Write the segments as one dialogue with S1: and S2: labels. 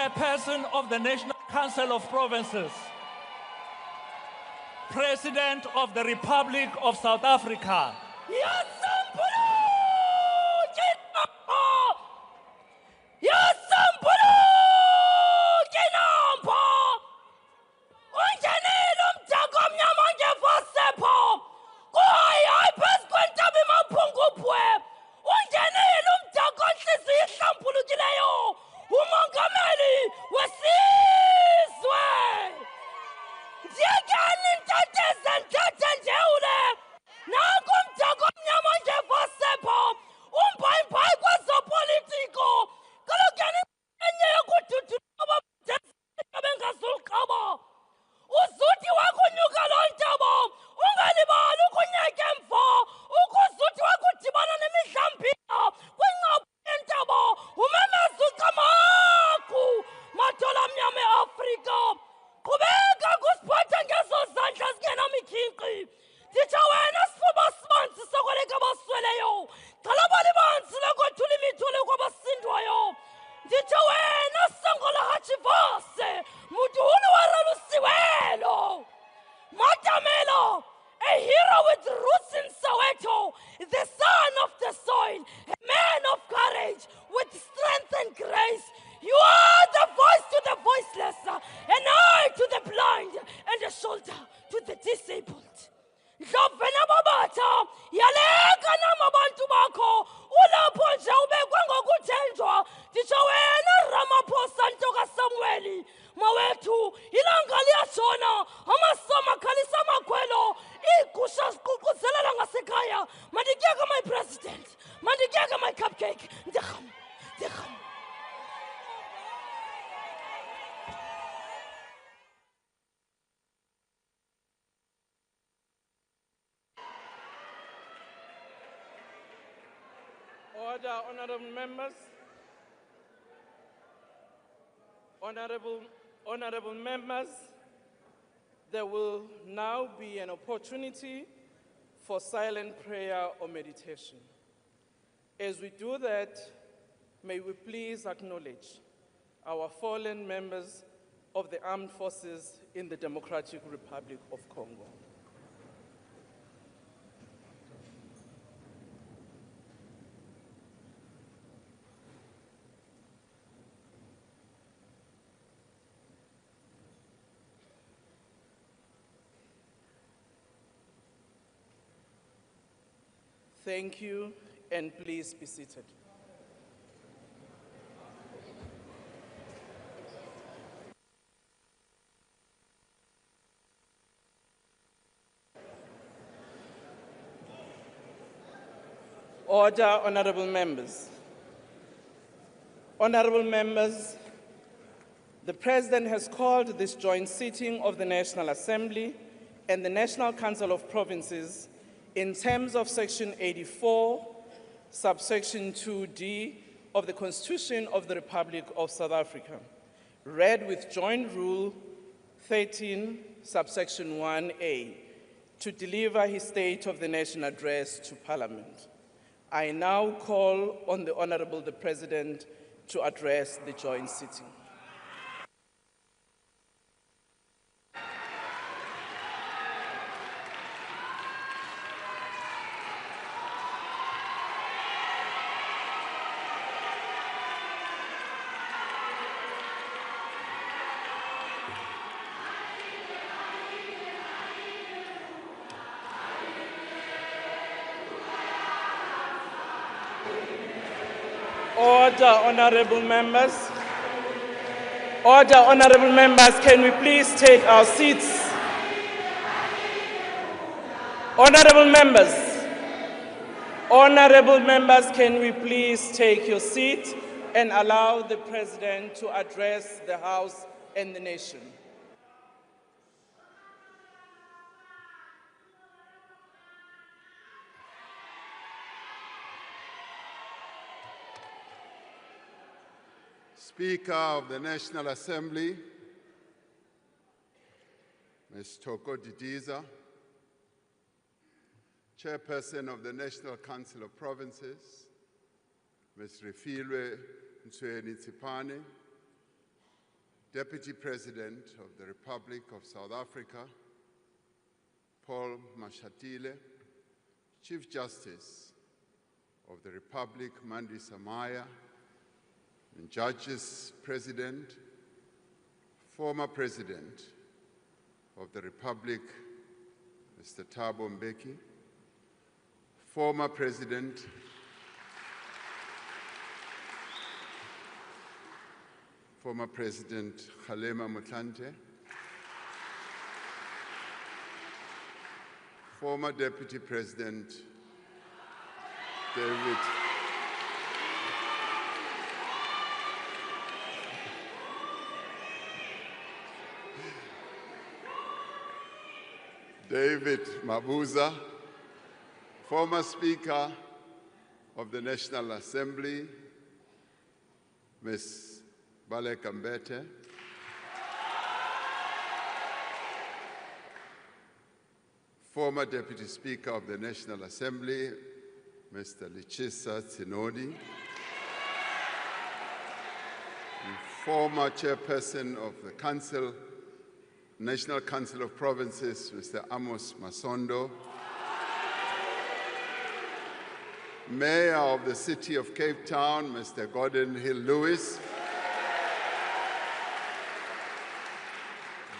S1: Chairperson of the National Council of Provinces, President of the Republic of South Africa, a hero with roots in Soweto, the son of the soil, a man of courage, with strength and grace. You are the voice to the voiceless, an eye to the blind, and a shoulder to the disabled. Ndlovena babata yaleka namabantu bakho ulapho nje ubekwe ngokuthenjwa nditsho wena Ramaphosa ntoka Samueli mawethu ilanga liyashona amasoma khalisa amakhwelo igusha siququzelela ngasekhaya mandikeke my president mandikeke my cupcake ndiham.
S2: Order, honorable members. Honorable members, there will now be an opportunity for silent prayer or meditation. As we do that, may we please acknowledge our fallen members of the armed forces in the Democratic Republic of Congo. Thank you, and please be seated. Order, honorable members. Honorable members, the President has called this joint sitting of the National Assembly and the National Council of Provinces in terms of Section 84, subsection 2D of the Constitution of the Republic of South Africa, read with Joint Rule 13, subsection 1A, to deliver his State of the Nation address to Parliament. I now call on the Honorable the President to address the joint sitting. Order, honorable members. Order, honorable members, can we please take our seats? Honorable members, can we please take your seat and allow the President to address the House and the nation?
S3: Speaker of the National Assembly, Ms. Toko Didiza, Chairperson of the National Council of Provinces, Ms. Refilwe Ntsueni Tsipane, Deputy President of the Republic of South Africa, Paul Mashatile, Chief Justice of the Republic, Mandi Samaya, and Judges President, former President of the Republic, Mr. Thabo Mbeki, former President Kgalema Motlanthe, former Deputy President David Mabuza, former Speaker of the National Assembly, Ms. Baleka Mbete, former Deputy Speaker of the National Assembly, Mr. Lichisa Tsinodi, and former Chairperson of the National Council of Provinces, Mr. Amos Masondo, Mayor of the City of Cape Town, Mr. Gordon Hill-Lewis,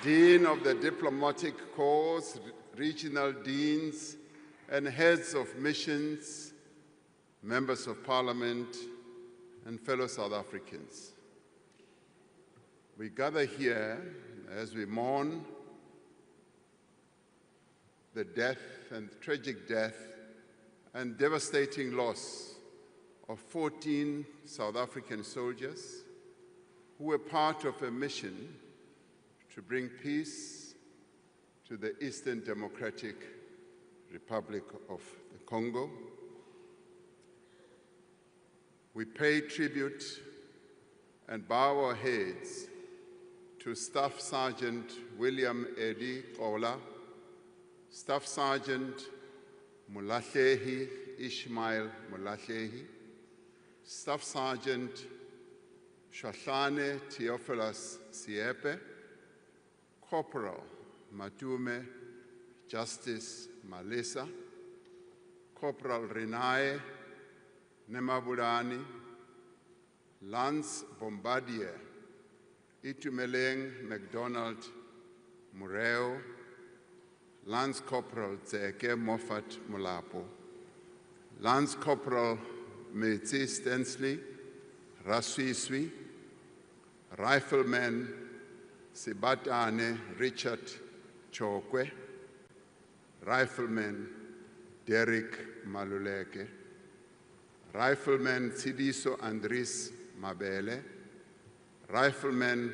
S3: Dean of the Diplomatic Corps, regional deans, and heads of missions, members of parliament, and fellow South Africans. We gather here as we mourn the death and tragic death and devastating loss of 14 South African soldiers who were part of a mission to bring peace to the Eastern Democratic Republic of the Congo. We pay tribute and bow our heads to Staff Sergeant William Eddie Kola, Staff Sergeant Mulahlehi Ishmael Mulahlehi, Staff Sergeant Shahlane Theophilus Siepe, Corporal Matume Justice Malisa, Corporal Renae Nemabulani, Lance Bombardier Itumeleng MacDonald Mureo, Lance Corporal Tseke Moffat Mulapo, Lance Corporal Metsi Stensley Raswiswi, Rifleman Sibatane Richard Chokwe, Rifleman Derek Maluleke, Rifleman Tsidiso Andris Mabele, Rifleman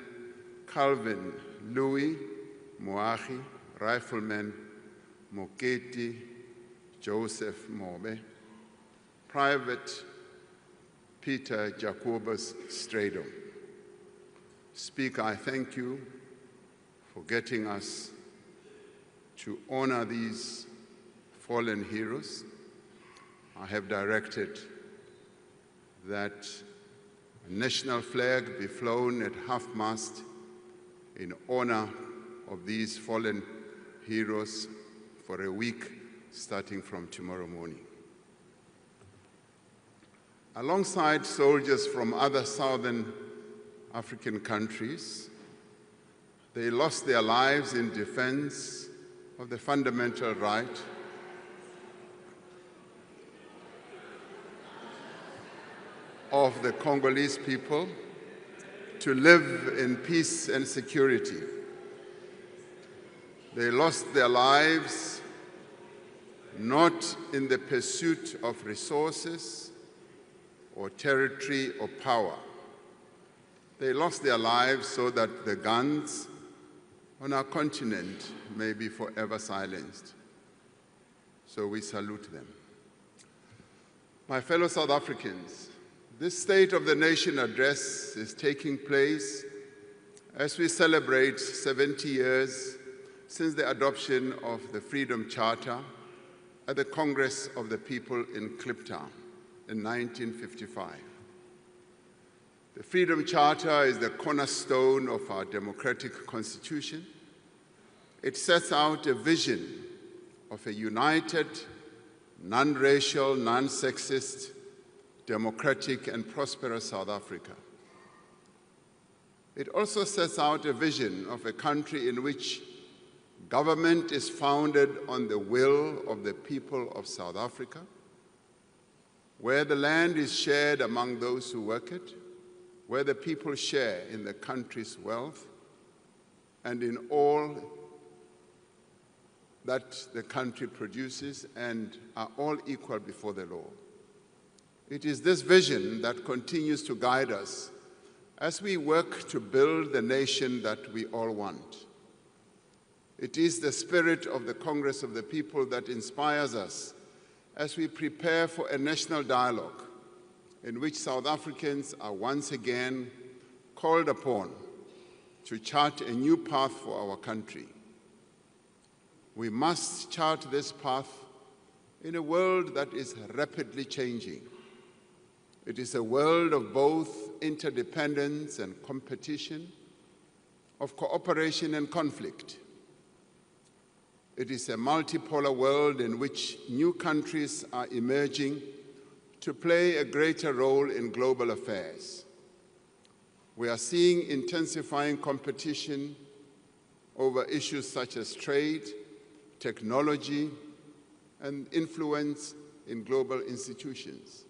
S3: Calvin Louis Moahi, Rifleman Moketi Joseph Mobe, Private Peter Jacobus Stradom. Speaker, I thank you for getting us to honor these fallen heroes. I have directed that a national flag be flown at half-mast in honor of these fallen heroes for a week starting from tomorrow morning. Alongside soldiers from other southern African countries, they lost their lives in defense of the fundamental right of the Congolese people to live in peace and security. They lost their lives not in the pursuit of resources or territory or power. They lost their lives so that the guns on our continent may be forever silenced. So we salute them. My fellow South Africans, this State of the Nation address is taking place as we celebrate 70 years since the adoption of the Freedom Charter at the Congress of the People in Kliptown in 1955. The Freedom Charter is the cornerstone of our democratic constitution. It sets out a vision of a united, non-racial, non-sexist, democratic and prosperous South Africa. It also sets out a vision of a country in which government is founded on the will of the people of South Africa, where the land is shared among those who work it, where the people share in the country's wealth and in all that the country produces and are all equal before the law. It is this vision that continues to guide us as we work to build the nation that we all want. It is the spirit of the Congress of the People that inspires us as we prepare for a national dialogue in which South Africans are once again called upon to chart a new path for our country. We must chart this path in a world that is rapidly changing. It is a world of both interdependence and competition, of cooperation and conflict. It is a multipolar world in which new countries are emerging to play a greater role in global affairs. We are seeing intensifying competition over issues such as trade, technology, and influence in global institutions.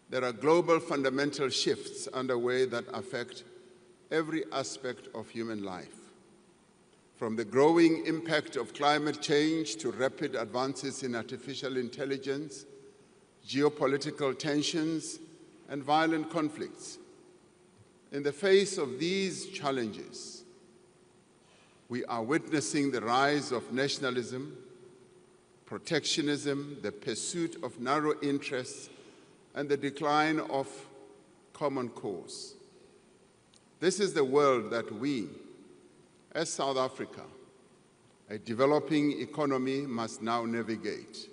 S3: There are global fundamental shifts underway that affect every aspect of human life, from the growing impact of climate change to rapid advances in artificial intelligence, geopolitical tensions, and violent conflicts. In the face of these challenges, we are witnessing the rise of nationalism, protectionism, the pursuit of narrow interests, and the decline of common cause. This is the world that we, as South Africa, a developing economy, must now navigate.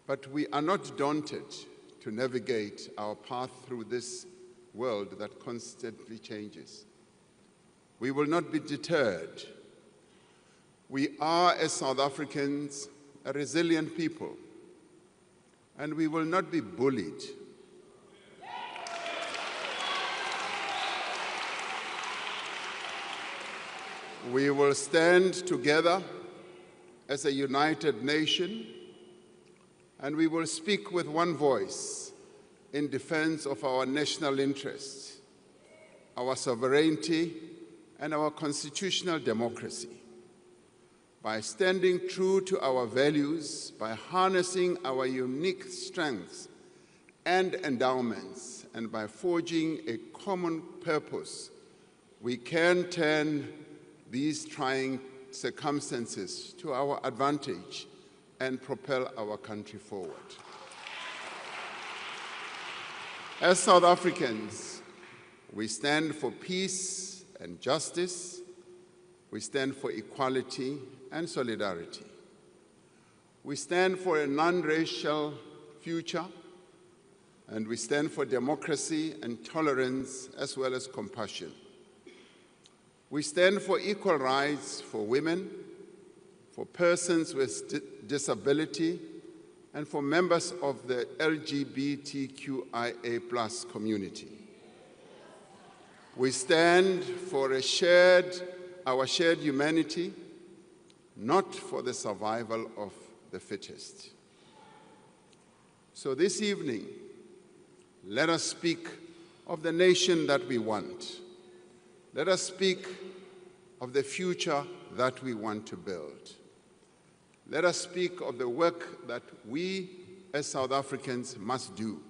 S3: But we are not daunted to navigate our path through this world that constantly changes. We will not be deterred. We are, as South Africans, a resilient people, and we will not be bullied. We will stand together as a united nation, and we will speak with one voice in defense of our national interests, our sovereignty, and our constitutional democracy. By standing true to our values, by harnessing our unique strengths and endowments, and by forging a common purpose, we can turn these trying circumstances to our advantage and propel our country forward. As South Africans, we stand for peace and justice. We stand for equality and solidarity. We stand for a non-racial future, and we stand for democracy and tolerance as well as compassion. We stand for equal rights for women, for persons with disability, and for members of the LGBTQIA+ community. We stand for our shared humanity, not for the survival of the fittest. So this evening, let us speak of the nation that we want. Let us speak of the future that we want to build. Let us speak of the work that we as South Africans must do,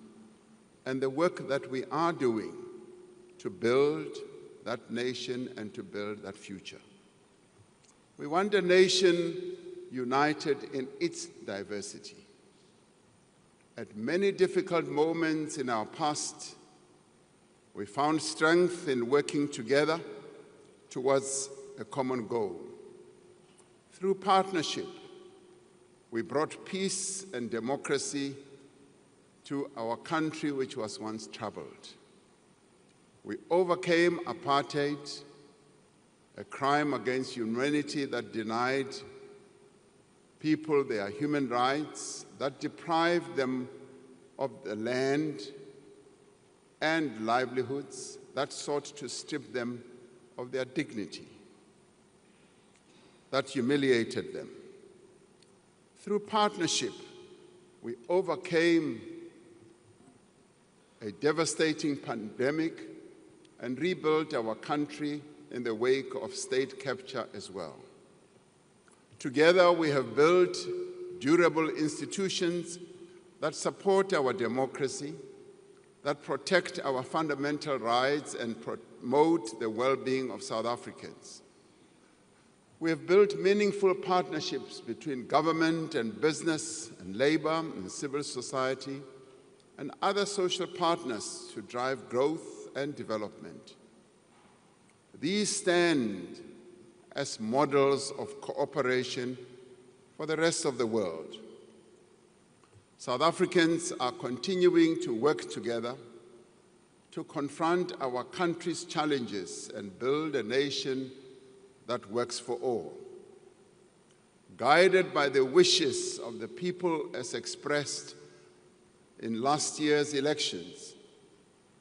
S3: and the work that we are doing to build that nation and to build that future. We want a nation united in its diversity. At many difficult moments in our past, we found strength in working together towards a common goal. Through partnership, we brought peace and democracy to our country which was once troubled. We overcame apartheid, a crime against humanity that denied people their human rights, that deprived them of the land and livelihoods, that sought to strip them of their dignity, that humiliated them. Through partnership, we overcame a devastating pandemic and rebuilt our country in the wake of state capture as well. Together, we have built durable institutions that support our democracy, that protect our fundamental rights and promote the well-being of South Africans. We have built meaningful partnerships between government and business and labor and civil society and other social partners to drive growth and development. These stand as models of cooperation for the rest of the world. South Africans are continuing to work together to confront our country's challenges and build a nation that works for all. Guided by the wishes of the people as expressed in last year's elections,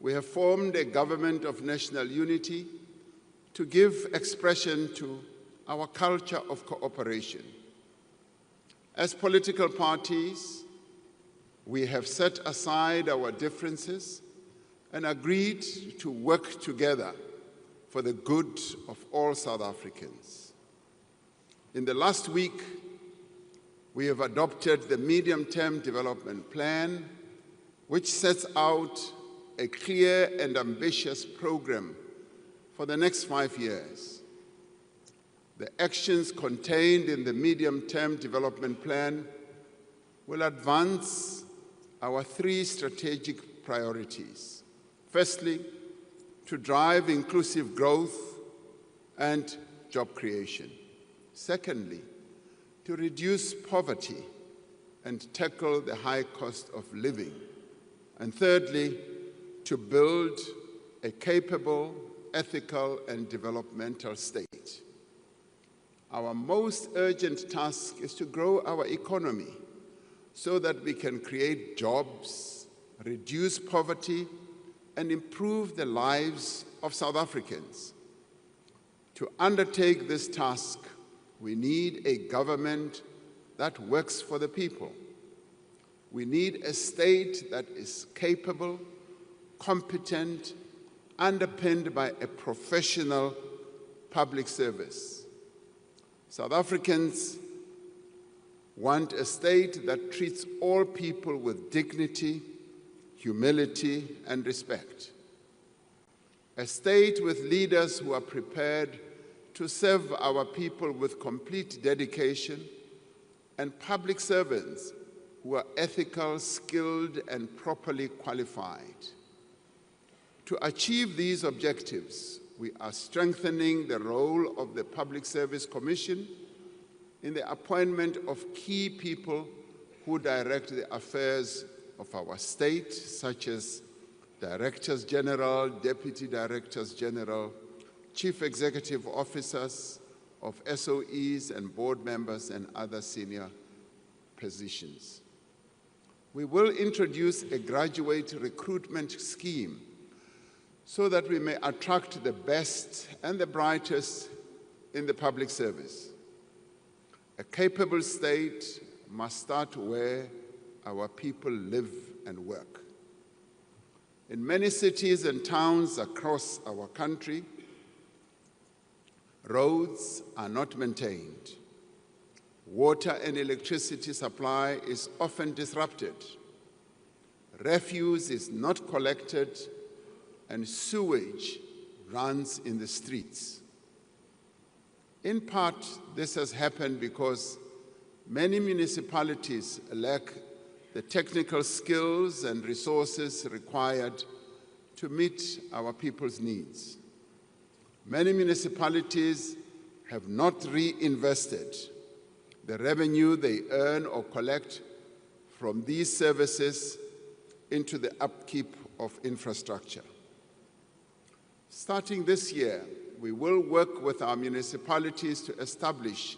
S3: we have formed a government of national unity to give expression to our culture of cooperation. As political parties, we have set aside our differences and agreed to work together for the good of all South Africans. In the last week, we have adopted the Medium-Term Development Plan, which sets out a clear and ambitious program for the next 5 years. The actions contained in the Medium-Term Development Plan will advance our 3 strategic priorities. Firstly, to drive inclusive growth and job creation. Secondly, to reduce poverty and tackle the high cost of living. And thirdly, to build a capable, ethical, and developmental state. Our most urgent task is to grow our economy so that we can create jobs, reduce poverty, and improve the lives of South Africans. To undertake this task, we need a government that works for the people. We need a state that is capable, competent, underpinned by a professional public service. South Africans want a state that treats all people with dignity, humility, and respect. A state with leaders who are prepared to serve our people with complete dedication, and public servants who are ethical, skilled, and properly qualified. To achieve these objectives, we are strengthening the role of the Public Service Commission in the appointment of key people who direct the affairs of our state, such as Directors General, Deputy Directors General, Chief Executive Officers of SOEs and board members and other senior positions. We will introduce a graduate recruitment scheme so that we may attract the best and the brightest in the public service. A capable state must start where our people live and work. In many cities and towns across our country, roads are not maintained. Water and electricity supply is often disrupted. Refuse is not collected, and sewage runs in the streets. In part, this has happened because many municipalities lack the technical skills and resources required to meet our people's needs. Many municipalities have not reinvested the revenue they earn or collect from these services into the upkeep of infrastructure. Starting this year, we will work with our municipalities to establish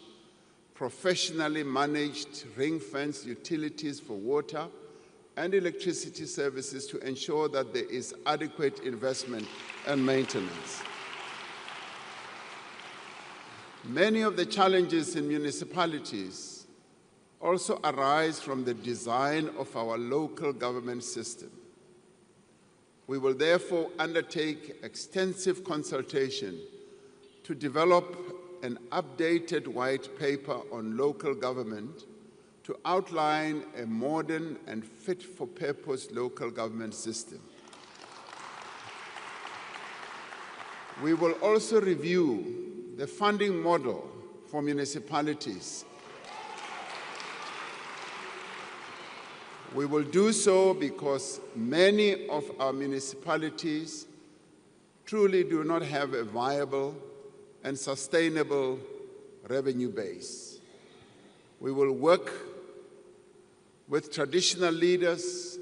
S3: professionally managed ring-fenced utilities for water and electricity services to ensure that there is adequate investment and maintenance. Many of the challenges in municipalities also arise from the design of our local government system. We will therefore undertake extensive consultation to develop an updated white paper on local government to outline a modern and fit-for-purpose local government system. We will also review the funding model for municipalities. We will do so because many of our municipalities truly do not have a viable and sustainable revenue base. We will work with traditional leaders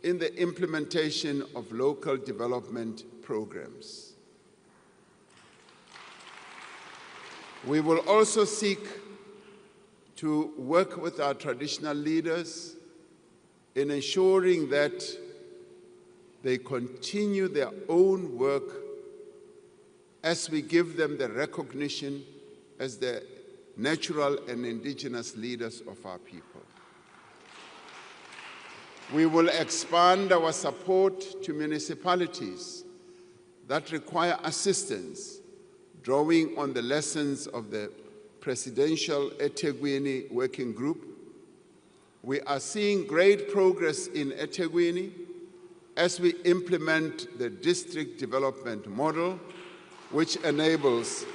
S3: in the implementation of local development programs. We will also seek to work with our traditional leaders in ensuring that they continue their own work as we give them the recognition as the natural and indigenous leaders of our people. We will expand our support to municipalities that require assistance, drawing on the lessons of the Presidential eThekwini Working Group. We are seeing great progress in eThekwini as we implement the district development model, which enables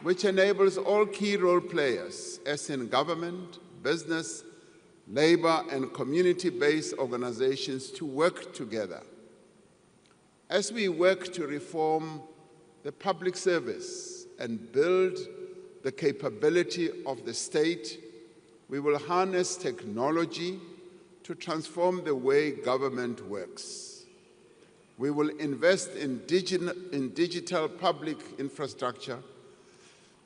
S3: all key role players, as in government, business, labor, and community-based organizations, to work together. As we work to reform the public service and build the capability of the state, we will harness technology to transform the way government works. We will invest in digital public infrastructure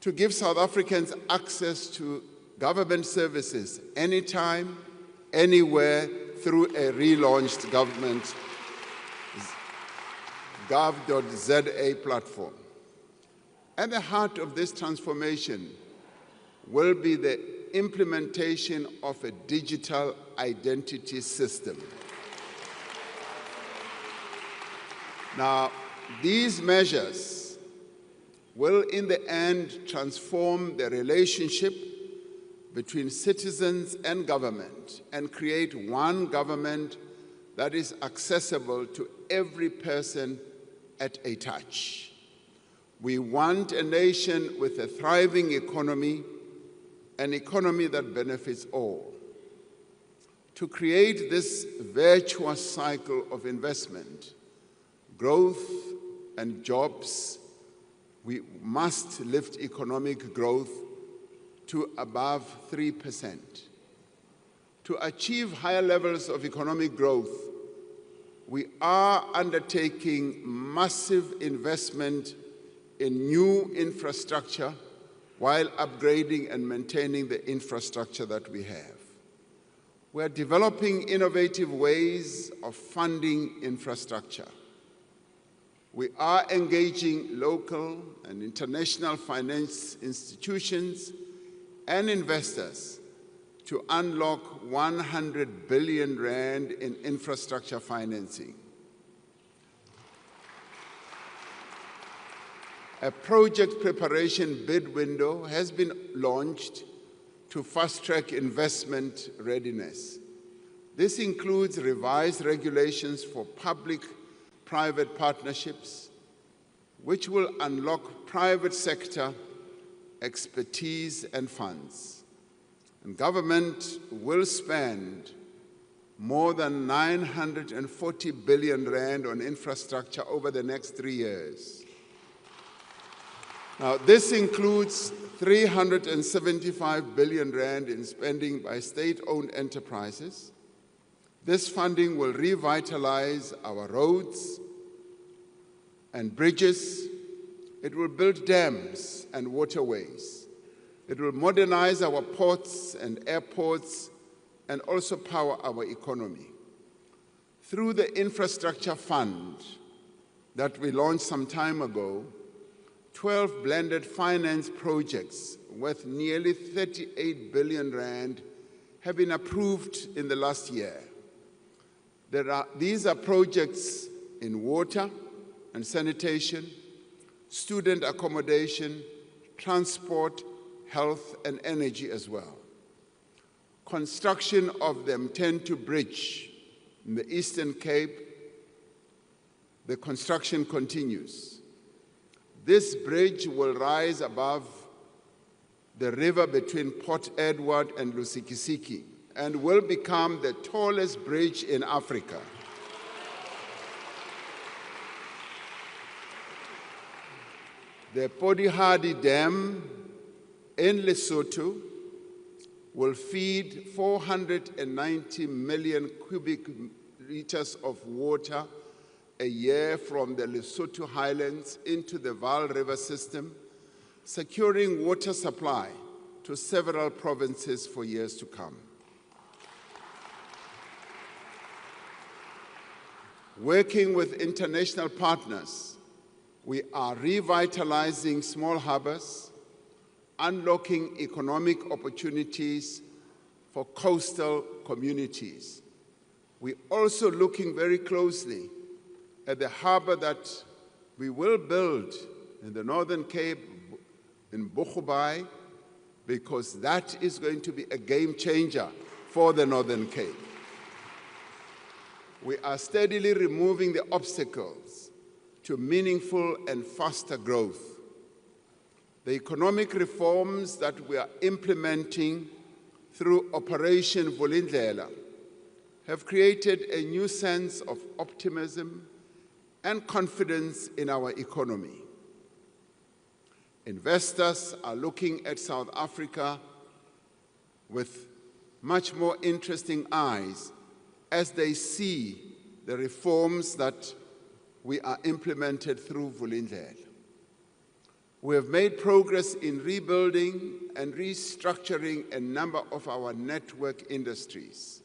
S3: to give South Africans access to government services anytime, anywhere, through a relaunched government gov.za platform. At the heart of this transformation will be the implementation of a digital identity system. Now, these measures will in the end transform the relationship between citizens and government and create one government that is accessible to every person at a touch. We want a nation with a thriving economy, an economy that benefits all. To create this virtuous cycle of investment, growth, and jobs, we must lift economic growth to above 3%. To achieve higher levels of economic growth, we are undertaking massive investment in new infrastructure while upgrading and maintaining the infrastructure that we have. We are developing innovative ways of funding infrastructure. We are engaging local and international finance institutions and investors to unlock 100 billion rand in infrastructure financing. A project preparation bid window has been launched to fast-track investment readiness. This includes revised regulations for public-private partnerships, which will unlock private sector expertise and funds. And government will spend more than 940 billion rand on infrastructure over the next 3 years. Now, this includes 375 billion rand in spending by state-owned enterprises, This funding will revitalize our roads and bridges. It will build dams and waterways. It will modernize our ports and airports and also power our economy. Through the infrastructure fund that we launched some time ago, 12 blended finance projects worth nearly 38 billion rand have been approved in the last year. These are projects in water and sanitation, student accommodation, transport, health, and energy as well. Construction of the M10 bridge in the Eastern Cape, the construction continues. This bridge will rise above the river between Port Edward and Lusikisiki and will become the tallest bridge in Africa. The Podihadi Dam in Lesotho will feed 490 million cubic liters of water a year from the Lesotho highlands into the Vaal River system, securing water supply to several provinces for years to come. Working with international partners, we are revitalizing small harbors, unlocking economic opportunities for coastal communities. We're also looking very closely at the harbor that we will build in the Northern Cape, in Bochubai, because that is going to be a game changer for the Northern Cape. We are steadily removing the obstacles to meaningful and faster growth. The economic reforms that we are implementing through Operation Vulindlela have created a new sense of optimism and confidence in our economy. Investors are looking at South Africa with much more interesting eyes as they see the reforms that we are implemented through Vulindlela. We have made progress in rebuilding and restructuring a number of our network industries.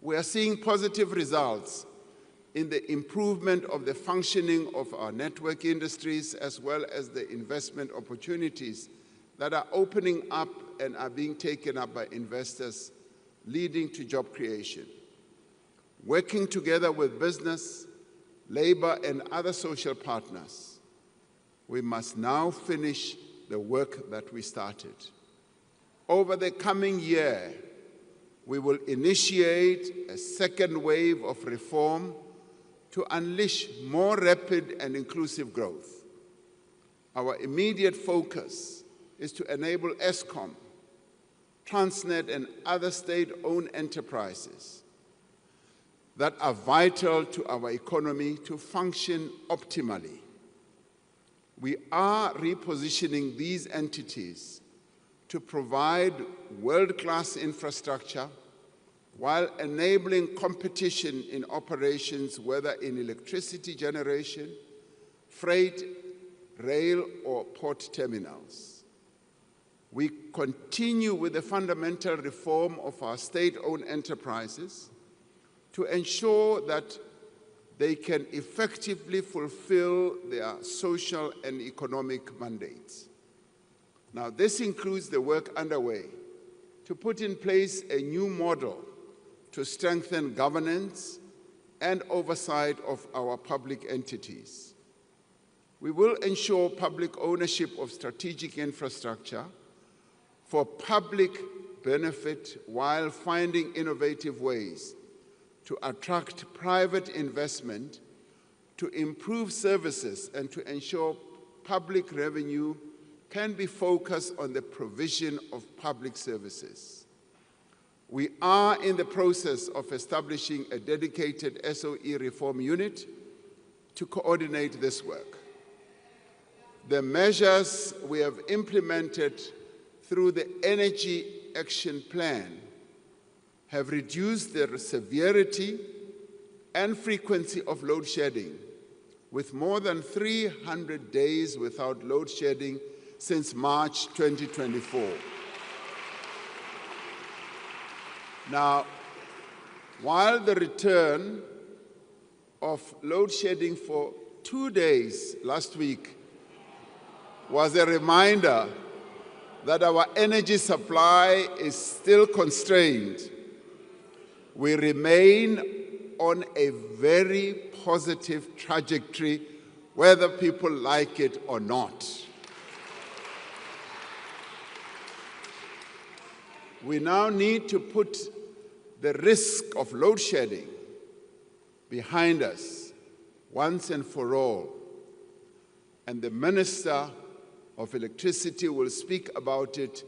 S3: We are seeing positive results in the improvement of the functioning of our network industries, as well as the investment opportunities that are opening up and are being taken up by investors, leading to job creation. Working together with business, labor, and other social partners, we must now finish the work that we started. Over the coming year, we will initiate a second wave of reform to unleash more rapid and inclusive growth. Our immediate focus is to enable Eskom, Transnet, and other state-owned enterprises that are vital to our economy to function optimally. We are repositioning these entities to provide world-class infrastructure while enabling competition in operations, whether in electricity generation, freight, rail, or port terminals. We continue with the fundamental reform of our state-owned enterprises to ensure that they can effectively fulfill their social and economic mandates. Now, this includes the work underway to put in place a new model to strengthen governance and oversight of our public entities. We will ensure public ownership of strategic infrastructure for public benefit while finding innovative ways to attract private investment, to improve services, and to ensure public revenue can be focused on the provision of public services. We are in the process of establishing a dedicated SOE reform unit to coordinate this work. The measures we have implemented through the Energy Action Plan have reduced the severity and frequency of load shedding, with more than 300 days without load shedding since March 2024. Now, while the return of load shedding for 2 days last week was a reminder that our energy supply is still constrained, we remain on a very positive trajectory, whether people like it or not. We now need to put the risk of load shedding behind us once and for all. And the Minister of Electricity will speak about it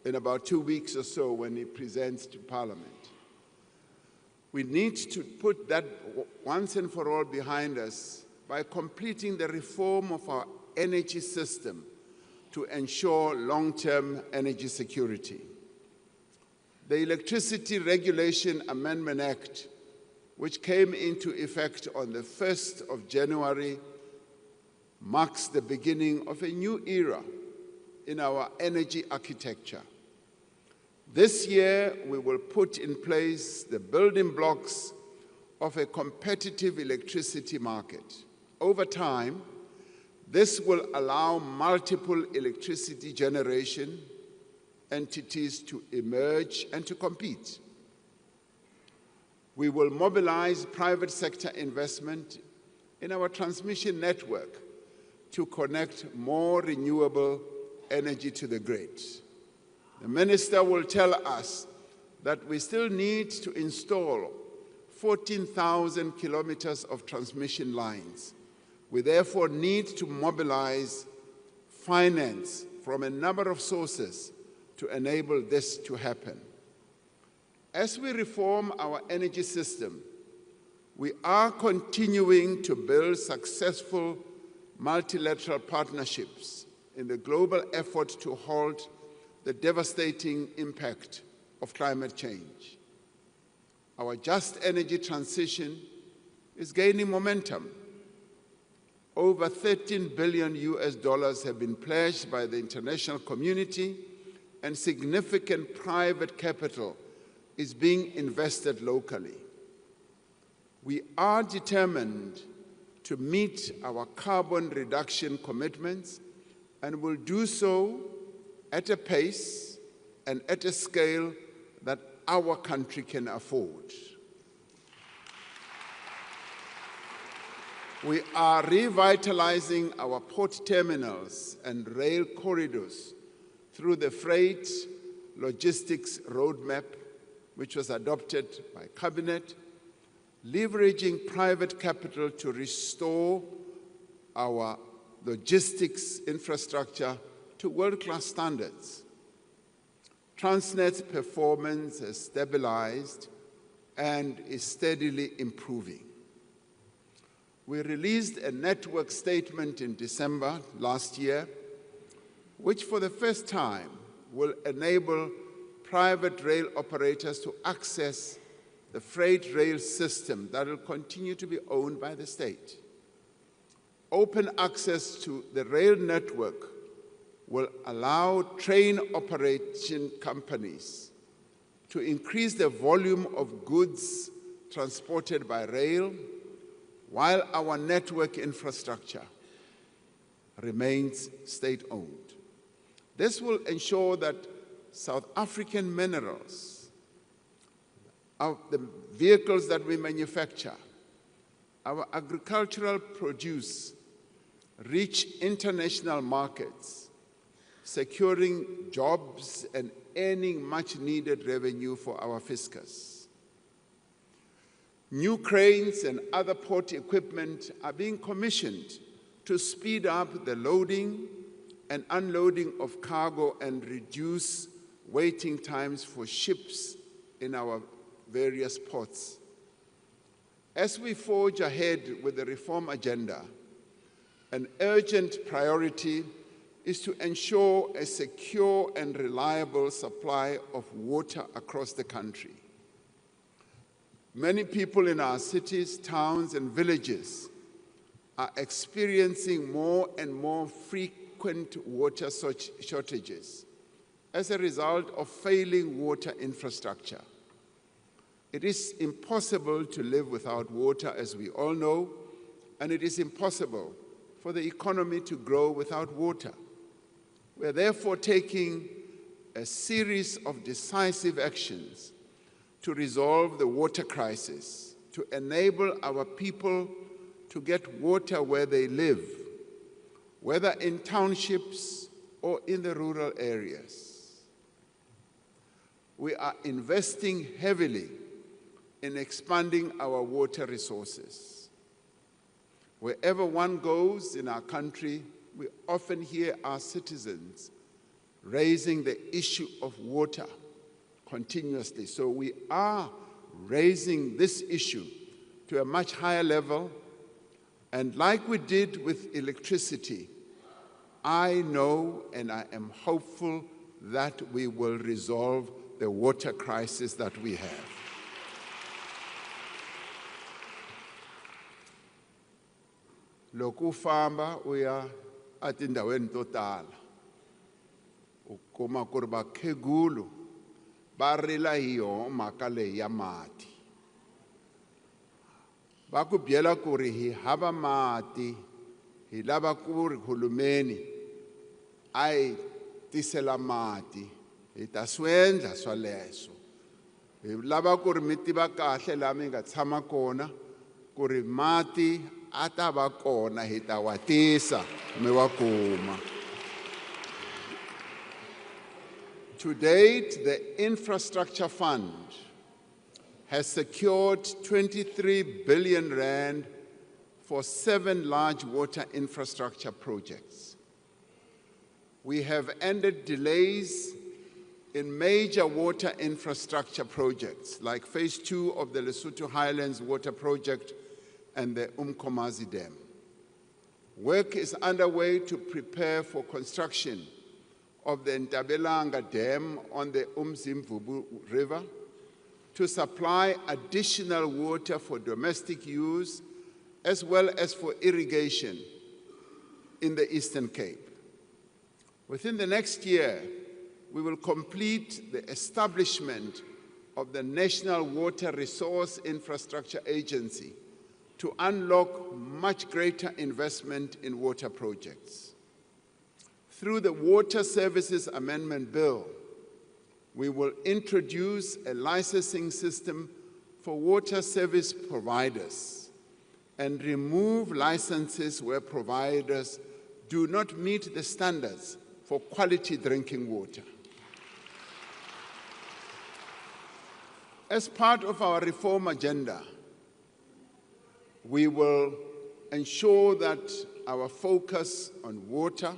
S3: in about 2 weeks or so when he presents to Parliament. We need to put that once and for all behind us by completing the reform of our energy system to ensure long-term energy security. The Electricity Regulation Amendment Act, which came into effect on the 1st of January, marks the beginning of a new era in our energy architecture. This year, we will put in place the building blocks of a competitive electricity market. Over time, this will allow multiple electricity generation entities to emerge and to compete. We will mobilize private sector investment in our transmission network to connect more renewable energy to the grid. The Minister will tell us that we still need to install 14,000 kilometers of transmission lines. We therefore need to mobilize finance from a number of sources to enable this to happen. As we reform our energy system, we are continuing to build successful multilateral partnerships in the global effort to halt the devastating impact of climate change. Our just energy transition is gaining momentum. Over $13 billion have been pledged by the international community, and significant private capital is being invested locally. We are determined to meet our carbon reduction commitments and will do so at a pace and at a scale that our country can afford. We are revitalizing our port terminals and rail corridors through the Freight Logistics Roadmap, which was adopted by Cabinet, leveraging private capital to restore our logistics infrastructure to world-class standards. Transnet's performance has stabilized and is steadily improving. We released a network statement in December last year, which for the first time will enable private rail operators to access the freight rail system that will continue to be owned by the state. Open access to the rail network will allow train operation companies to increase the volume of goods transported by rail, while our network infrastructure remains state-owned. This will ensure that South African minerals, the vehicles that we manufacture, our agricultural produce reach international markets, securing jobs and earning much-needed revenue for our fiscus. New cranes and other port equipment are being commissioned to speed up the loading and unloading of cargo and reduce waiting times for ships in our various ports. As we forge ahead with the reform agenda, an urgent priority is to ensure a secure and reliable supply of water across the country. Many people in our cities, towns, and villages are experiencing more and more frequent water shortages as a result of failing water infrastructure. It is impossible to live without water, as we all know, and it is impossible for the economy to grow without water. We are therefore taking a series of decisive actions to resolve the water crisis, to enable our people to get water where they live, whether in townships or in the rural areas. We are investing heavily in expanding our water resources. Wherever one goes in our country, we often hear our citizens raising the issue of water continuously. So we are raising this issue to a much higher level. And like we did with electricity, I know and I am hopeful that we will resolve the water crisis that we have. Loko famba uya atindaweni to tala ukuma ku ri vakhegulu va rila hi yona mhaka leyi ya mati. Va ku byela ku ri hi hava mati, hi lava ku ri hulumeni a hi tisela mati, hi ta swi endla swaleswo. Hi lava ku ri mi tiva kahle laha mi nga tshama kona ku ri mati a ta va kona, hi ta wa tisa mi wa kuma. To date, the Infrastructure Fund has secured 23 billion rand for 7 large water infrastructure projects. We have ended delays in major water infrastructure projects like Phase 2 of the Lesotho Highlands Water Project and the Umkomazi Dam. Work is underway to prepare for construction of the Ntabelanga Dam on the Umzimvubu River to supply additional water for domestic use as well as for irrigation in the Eastern Cape. Within the next year, we will complete the establishment of the National Water Resource Infrastructure Agency to unlock much greater investment in water projects. Through the Water Services Amendment Bill, we will introduce a licensing system for water service providers and remove licenses where providers do not meet the standards for quality drinking water. As part of our reform agenda, we will ensure that our focus on water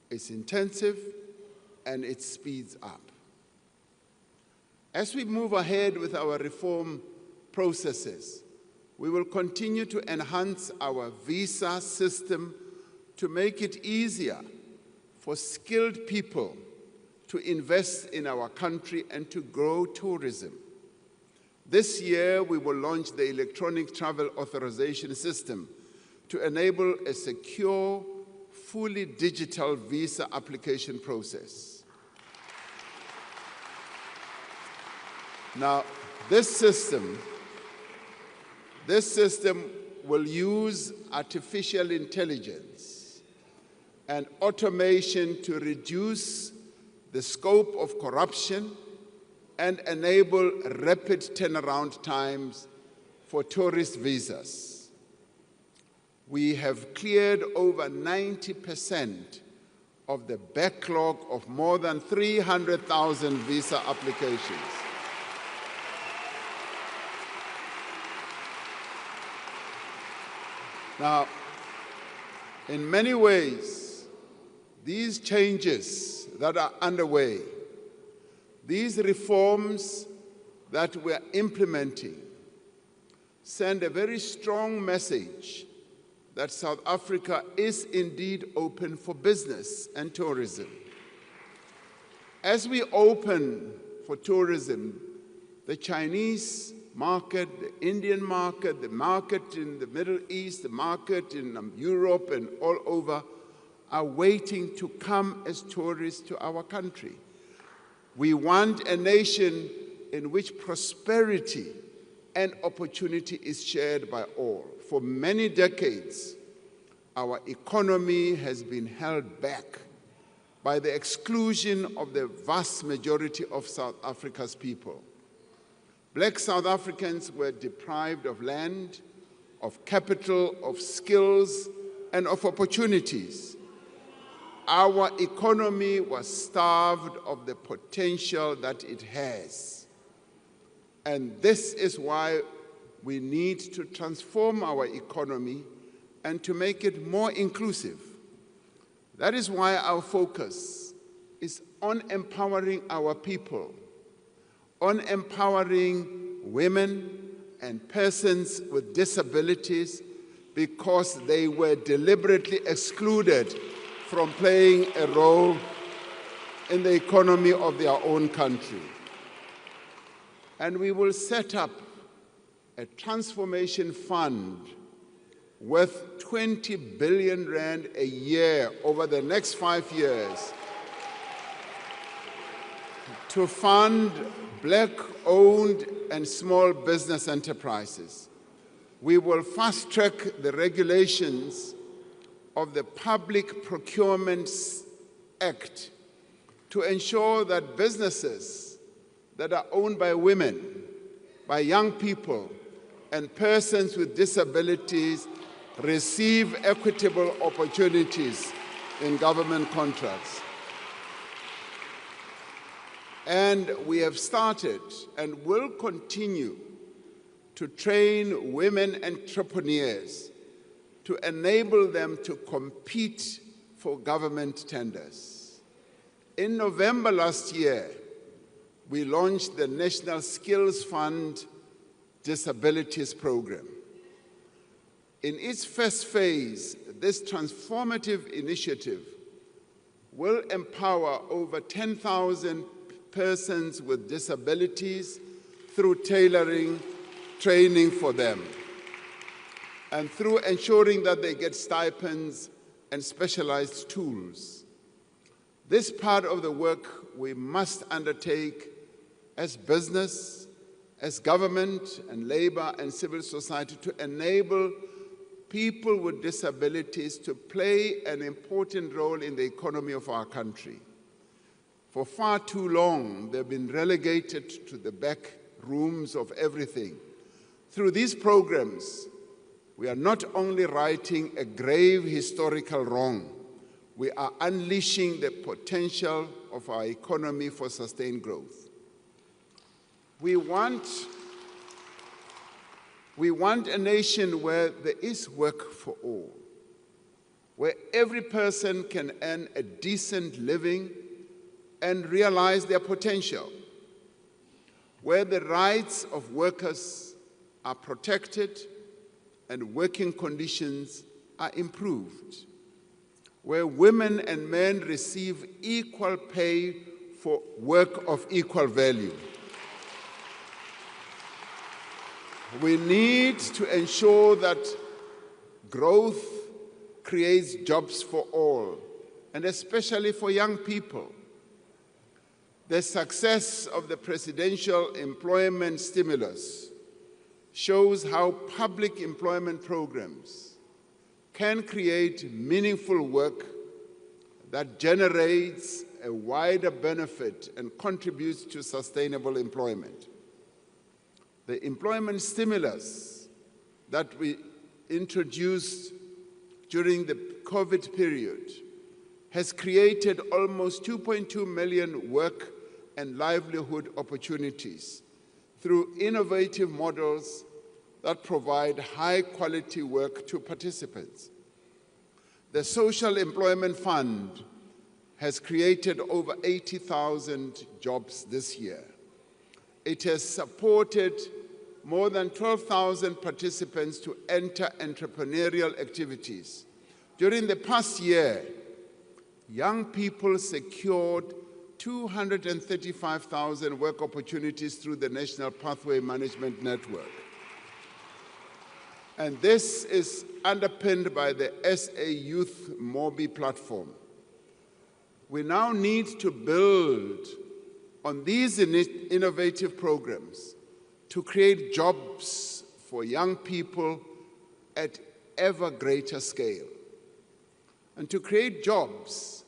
S3: is intensive and it speeds up. As we move ahead with our reform processes, we will continue to enhance our visa system to make it easier for skilled people to invest in our country and to grow tourism. This year, we will launch the electronic travel authorization system to enable a secure, fully digital visa application process. Now, this system will use artificial intelligence and automation to reduce the scope of corruption and enable rapid turnaround times for tourist visas. We have cleared over 90% of the backlog of more than 300,000 visa applications. Now, in many ways, these changes that are underway, these reforms that we're implementing, send a very strong message that South Africa is indeed open for business and tourism. As we open for tourism, the Chinese market, the Indian market, the market in the Middle East, the market in Europe and all over, are waiting to come as tourists to our country. We want a nation in which prosperity and opportunity is shared by all. For many decades, our economy has been held back by the exclusion of the vast majority of South Africa's people. Black South Africans were deprived of land, of capital, of skills, and of opportunities. Our economy was starved of the potential that it has. And this is why we need to transform our economy and to make it more inclusive. That is why our focus is on empowering our people, on empowering women and persons with disabilities, because they were deliberately excluded from playing a role in the economy of their own country. And we will set up a transformation fund worth 20 billion rand a year over the next 5 years to fund Black-owned and small business enterprises. We will fast-track the regulations of the Public Procurement Act to ensure that businesses that are owned by women, by young people, and persons with disabilities receive equitable opportunities in government contracts. And we have started and will continue to train women entrepreneurs to enable them to compete for government tenders. In November last year, we launched the National Skills Fund Disabilities Program. In its first phase, this transformative initiative will empower over 10,000 persons with disabilities through tailoring training for them and through ensuring that they get stipends and specialized tools. This part of the work we must undertake as business, as government and labor and civil society to enable people with disabilities to play an important role in the economy of our country. For far too long, they've been relegated to the back rooms of everything. Through these programs, we are not only righting a grave historical wrong, we are unleashing the potential of our economy for sustained growth. We want a nation where there is work for all, where every person can earn a decent living and realize their potential, where the rights of workers are protected and working conditions are improved, where women and men receive equal pay for work of equal value. We need to ensure that growth creates jobs for all, and especially for young people. The success of the presidential employment stimulus shows how public employment programs can create meaningful work that generates a wider benefit and contributes to sustainable employment. The employment stimulus that we introduced during the COVID period has created almost 2.2 million work and livelihood opportunities through innovative models that provide high-quality work to participants. The Social Employment Fund has created over 80,000 jobs this year. It has supported more than 12,000 participants to enter entrepreneurial activities. During the past year, young people secured 235,000 work opportunities through the National Pathway Management Network. And this is underpinned by the SA Youth Mobi platform. We now need to build on these innovative programs to create jobs for young people at ever greater scale. And to create jobs,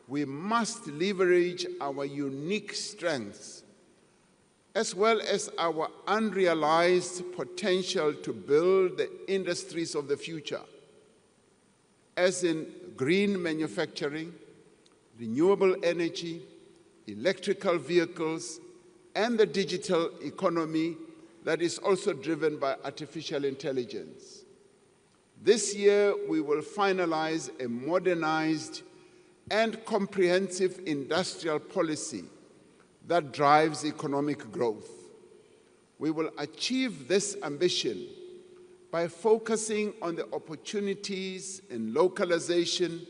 S3: we must leverage our unique strengths as well as our unrealized potential to build the industries of the future, as in green manufacturing, renewable energy, electrical vehicles, and the digital economy that is also driven by artificial intelligence. This year, we will finalize a modernized and comprehensive industrial policy that drives economic growth. We will achieve this ambition by focusing on the opportunities in localization,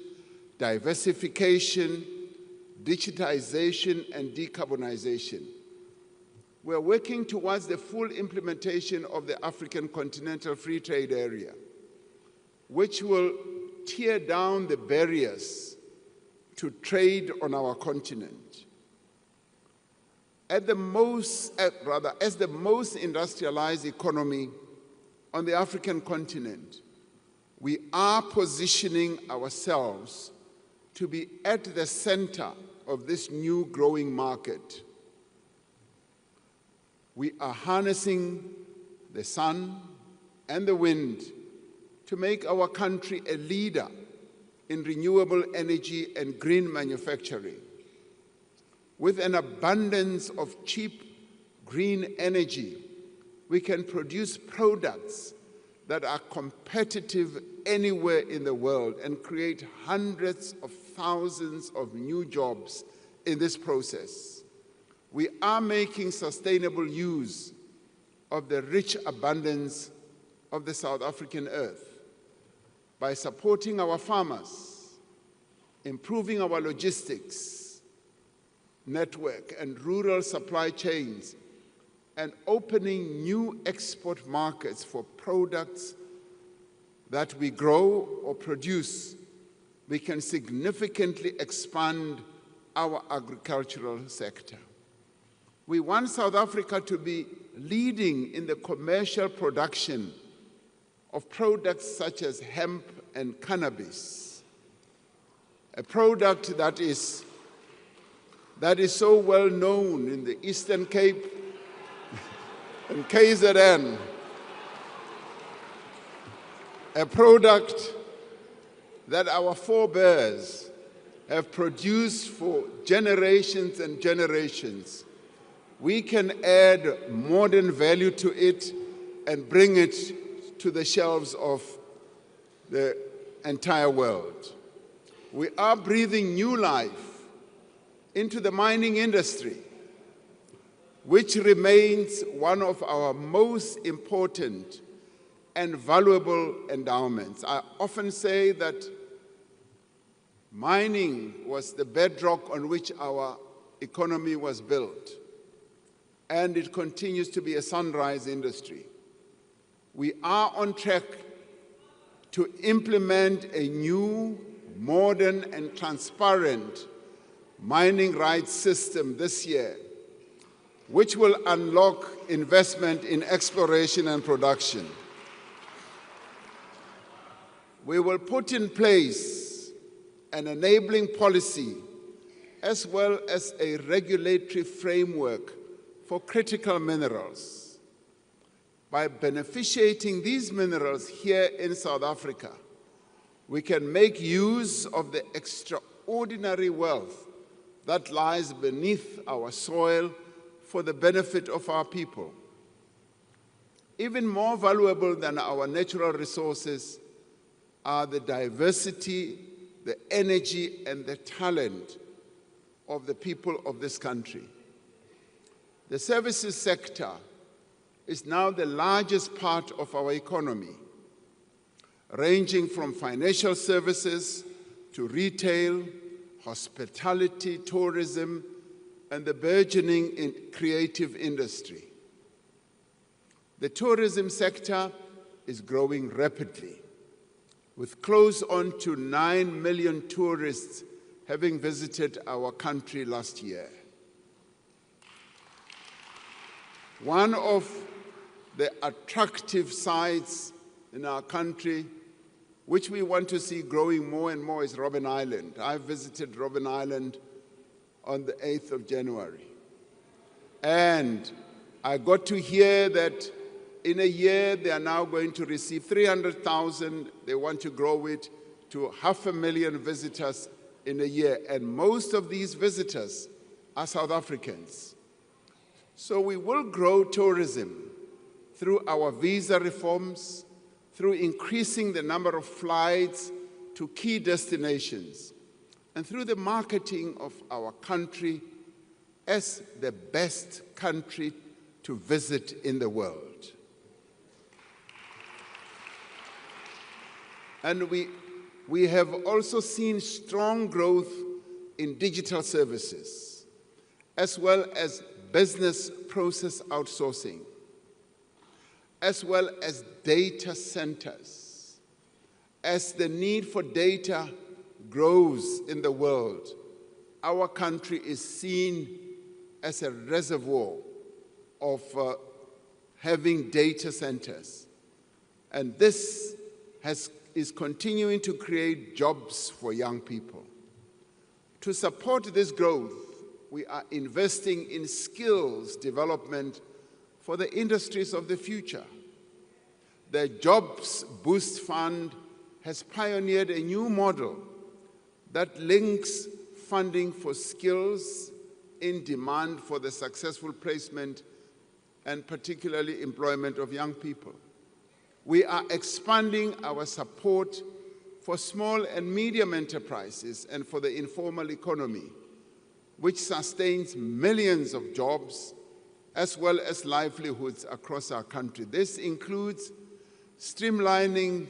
S3: diversification, digitization, and decarbonization. We are working towards the full implementation of the African Continental Free Trade Area, which will tear down the barriers to trade on our continent. As the most industrialized economy on the African continent, we are positioning ourselves to be at the center of this new growing market. We are harnessing the sun and the wind to make our country a leader in renewable energy and green manufacturing. With an abundance of cheap green energy, we can produce products that are competitive anywhere in the world and create hundreds of thousands of new jobs in this process. We are making sustainable use of the rich abundance of the South African earth by supporting our farmers, improving our logistics network and rural supply chains, and opening new export markets for products that we grow or produce. We can significantly expand our agricultural sector. We want South Africa to be leading in the commercial production of products such as hemp and cannabis, a product that is so well known in the Eastern Cape and KZN, a product that our forebears have produced for generations and generations. We can add modern value to it and bring it to the shelves of the entire world. We are breathing new life into the mining industry, which remains one of our most important and valuable endowments. I often say that mining was the bedrock on which our economy was built, and it continues to be a sunrise industry. We are on track to implement a new, modern, and transparent mining rights system this year, which will unlock investment in exploration and production. We will put in place an enabling policy as well as a regulatory framework for critical minerals. By beneficiating these minerals here in South Africa, we can make use of the extraordinary wealth that lies beneath our soil for the benefit of our people. Even more valuable than our natural resources are the diversity, the energy, and the talent of the people of this country. The services sector is now the largest part of our economy, ranging from financial services to retail, hospitality, tourism, and the burgeoning creative industry. The tourism sector is growing rapidly, with close on to 9 million tourists having visited our country last year. One of the attractive sites in our country, which we want to see growing more and more, is Robben Island. I visited Robben Island on the 8th of January. And I got to hear that in a year they are now going to receive 300,000. They want to grow it to 500,000 visitors in a year. And most of these visitors are South Africans. So we will grow tourism through our visa reforms, through increasing the number of flights to key destinations, and through the marketing of our country as the best country to visit in the world. And we have also seen strong growth in digital services, as well as business process outsourcing, as well as data centers. As the need for data grows in the world, our country is seen as a reservoir of having data centers. And this is continuing to create jobs for young people. To support this growth, we are investing in skills development for the industries of the future. The Jobs Boost Fund has pioneered a new model that links funding for skills in demand for the successful placement and particularly employment of young people. We are expanding our support for small and medium enterprises and for the informal economy, which sustains millions of jobs as well as livelihoods across our country. This includes streamlining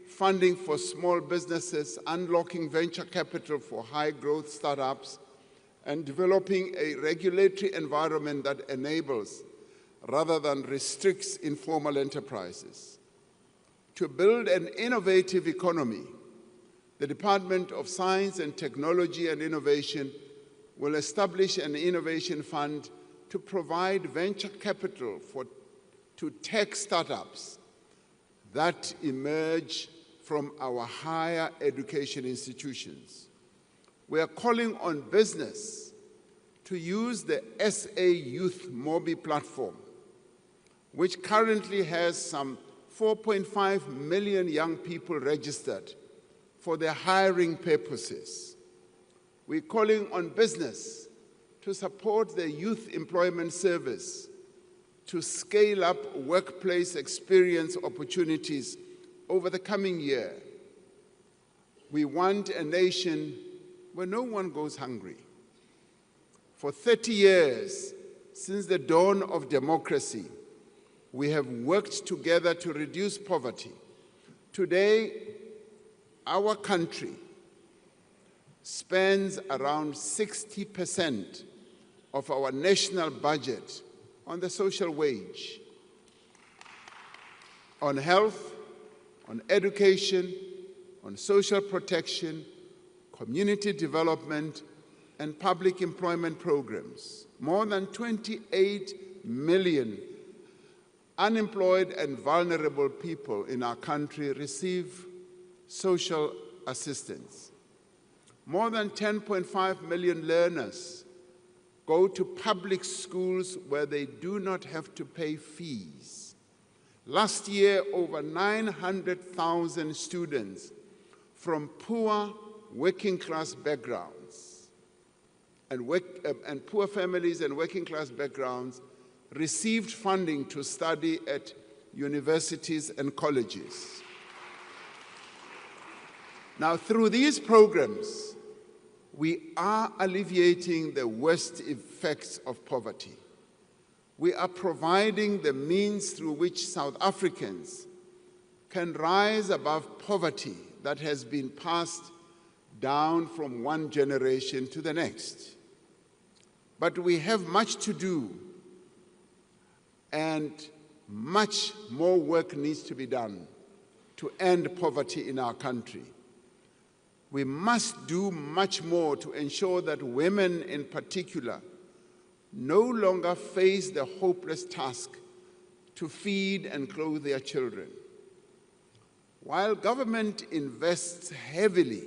S3: funding for small businesses, unlocking venture capital for high-growth startups, and developing a regulatory environment that enables rather than restricts informal enterprises. To build an innovative economy, the Department of Science and Technology and Innovation will establish an innovation fund to provide venture capital to tech startups that emerge from our higher education institutions. We are calling on business to use the SA Youth Mobi platform, which currently has some 4.5 million young people registered for their hiring purposes. We're calling on business to support the Youth Employment Service to scale up workplace experience opportunities over the coming year. We want a nation where no one goes hungry. For 30 years, since the dawn of democracy, we have worked together to reduce poverty. Today, our country spends around 60% of our national budget on the social wage, on health, on education, on social protection, community development, and public employment programs. More than 28 million unemployed and vulnerable people in our country receive social assistance. More than 10.5 million learners go to public schools where they do not have to pay fees. Last year, over 900,000 students from poor working-class backgrounds and poor families and working-class backgrounds received funding to study at universities and colleges. Now, through these programs, we are alleviating the worst effects of poverty. We are providing the means through which South Africans can rise above poverty that has been passed down from one generation to the next. But we have much to do, and much more work needs to be done to end poverty in our country. We must do much more to ensure that women in particular no longer face the hopeless task to feed and clothe their children. While government invests heavily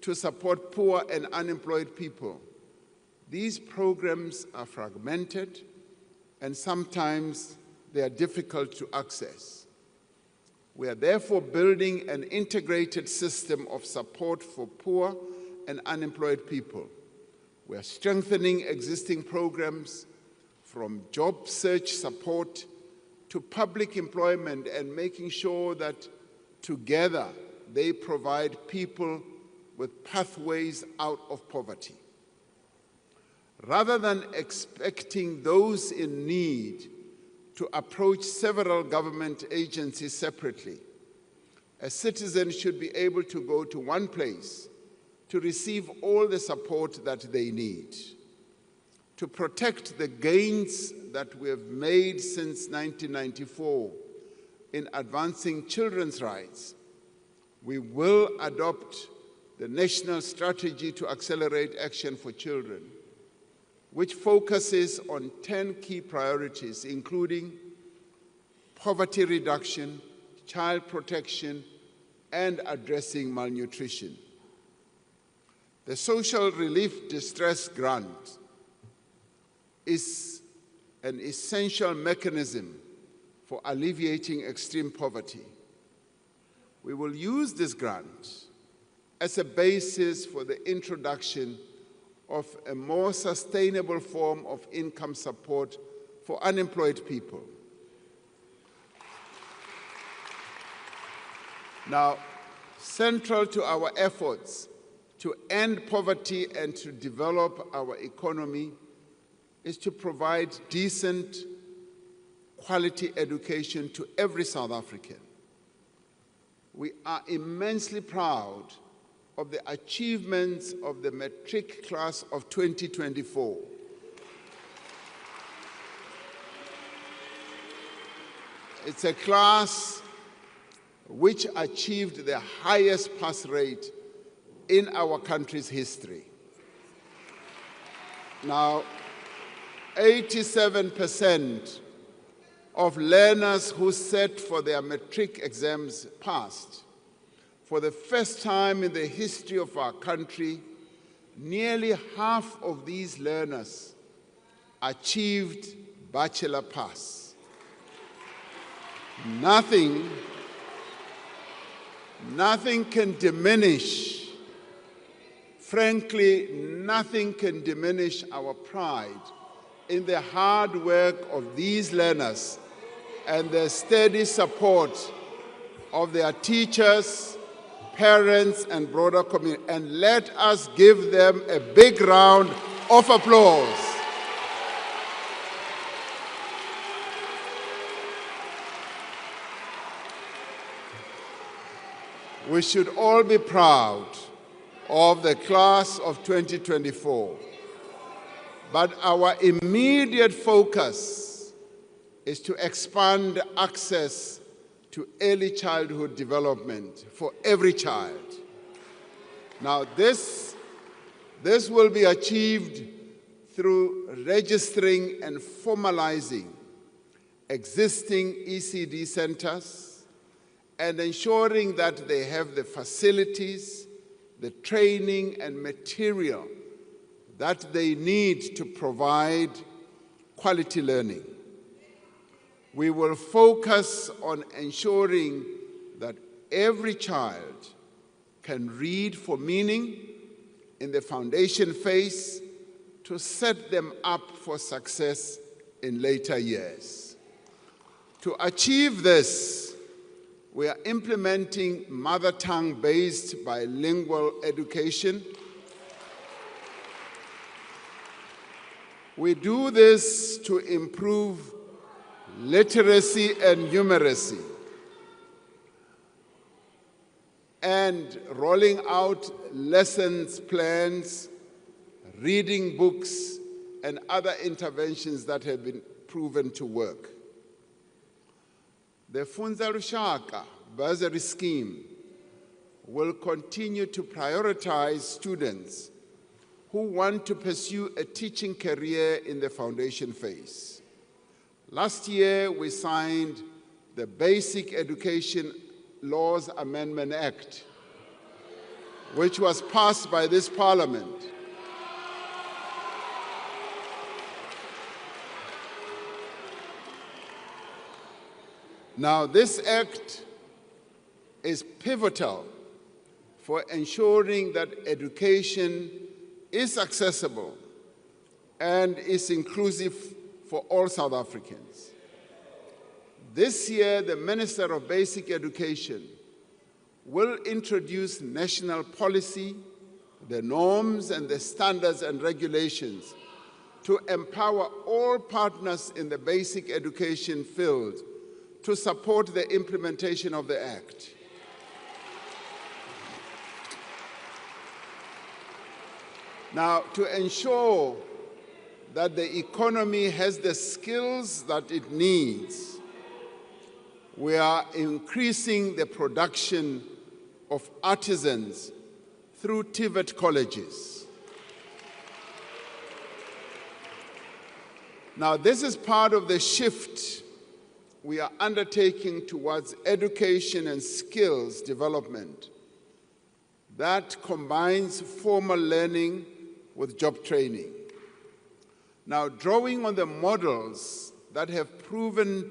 S3: to support poor and unemployed people, these programs are fragmented and sometimes they are difficult to access. We are therefore building an integrated system of support for poor and unemployed people. We are strengthening existing programs from job search support to public employment and making sure that together they provide people with pathways out of poverty. Rather than expecting those in need to approach several government agencies separately, a citizen should be able to go to one place to receive all the support that they need. To protect the gains that we have made since 1994 in advancing children's rights, we will adopt the National Strategy to Accelerate Action for Children, which focuses on 10 key priorities, including poverty reduction, child protection, and addressing malnutrition. The Social Relief Distress Grant is an essential mechanism for alleviating extreme poverty. We will use this grant as a basis for the introduction of a more sustainable form of income support for unemployed people. Now, central to our efforts to end poverty and to develop our economy is to provide decent, quality education to every South African. We are immensely proud of the achievements of the matric class of 2024. It's a class which achieved the highest pass rate in our country's history. Now, 87% of learners who sat for their matric exams passed. For the first time in the history of our country, nearly half of these learners achieved bachelor pass. Nothing can diminish, frankly, nothing can diminish our pride in the hard work of these learners and the steady support of their teachers, parents, and broader community. And let us give them a big round of applause. We should all be proud of the class of 2024. But our immediate focus is to expand access to early childhood development for every child. Now, this will be achieved through registering and formalizing existing ECD centers and ensuring that they have the facilities, the training and material that they need to provide quality learning. We will focus on ensuring that every child can read for meaning in the foundation phase to set them up for success in later years. To achieve this, we are implementing mother tongue-based bilingual education. We do this to improve literacy and numeracy, and rolling out lessons plans, reading books, and other interventions that have been proven to work. The Funza Lushaka bursary scheme will continue to prioritize students who want to pursue a teaching career in the foundation phase. Last year, we signed the Basic Education Laws Amendment Act, which was passed by this Parliament. Now, this act is pivotal for ensuring that education is accessible and is inclusive for all South Africans. This year, the Minister of Basic Education will introduce national policy, the norms and the standards and regulations to empower all partners in the basic education field to support the implementation of the Act. Now, to ensure that the economy has the skills that it needs, we are increasing the production of artisans through TVET colleges. Now, this is part of the shift we are undertaking towards education and skills development that combines formal learning with job training. Now, drawing on the models that have proven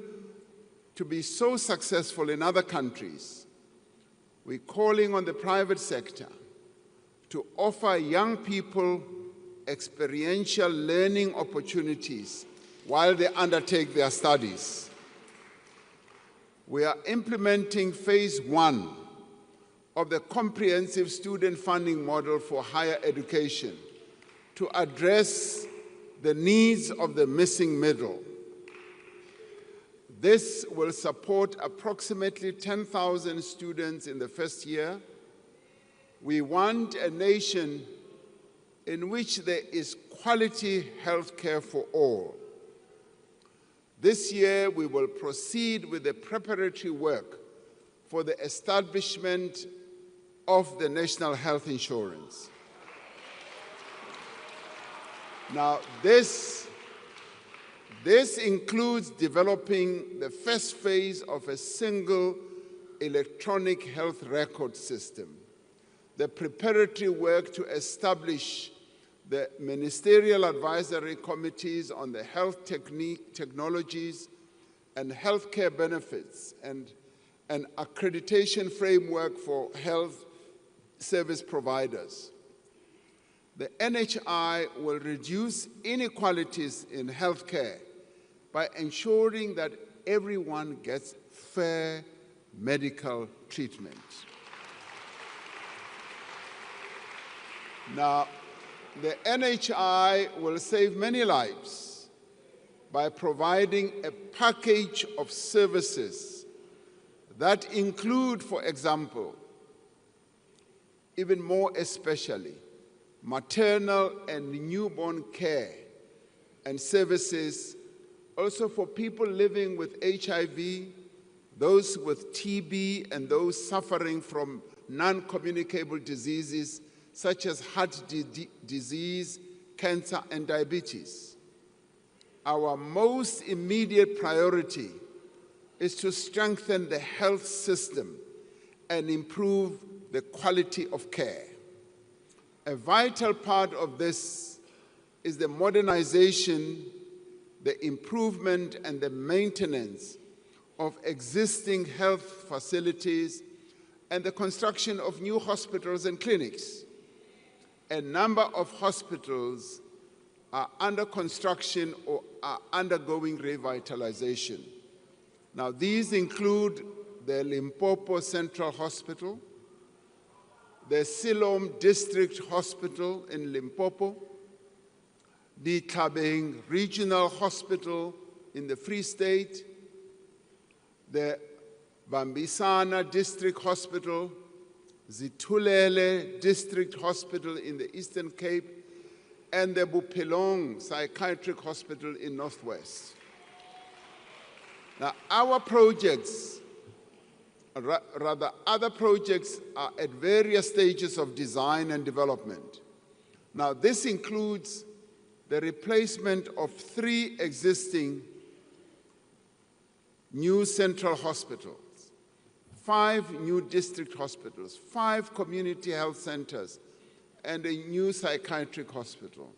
S3: to be so successful in other countries, we're calling on the private sector to offer young people experiential learning opportunities while they undertake their studies. We are implementing phase 1 of the comprehensive student funding model for higher education to address the needs of the missing middle. This will support approximately 10,000 students in the first year. We want a nation in which there is quality health care for all. This year, we will proceed with the preparatory work for the establishment of the National Health Insurance. Now, this includes developing the first phase of a single electronic health record system, the preparatory work to establish the ministerial advisory committees on the health technologies and healthcare benefits, and an accreditation framework for health service providers. The NHI will reduce inequalities in healthcare by ensuring that everyone gets fair medical treatment. Now, the NHI will save many lives by providing a package of services that include, for example, even more especially, maternal and newborn care and services also for people living with HIV, those with TB, and those suffering from non-communicable diseases such as heart disease, cancer, and diabetes. Our most immediate priority is to strengthen the health system and improve the quality of care. A vital part of this is the modernization, the improvement, and the maintenance of existing health facilities and the construction of new hospitals and clinics. A number of hospitals are under construction or are undergoing revitalization. Now, these include the Limpopo Central Hospital, the Siloam District Hospital in Limpopo, the Tlhabeng Regional Hospital in the Free State, the Bambisana District Hospital, Zitulele District Hospital in the Eastern Cape, and the Bophelong Psychiatric Hospital in Northwest. Now, our projects, rather other projects, are at various stages of design and development. Now, this includes the replacement of 3 existing new central hospitals, 5 new district hospitals, 5 community health centers, and a new psychiatric hospital.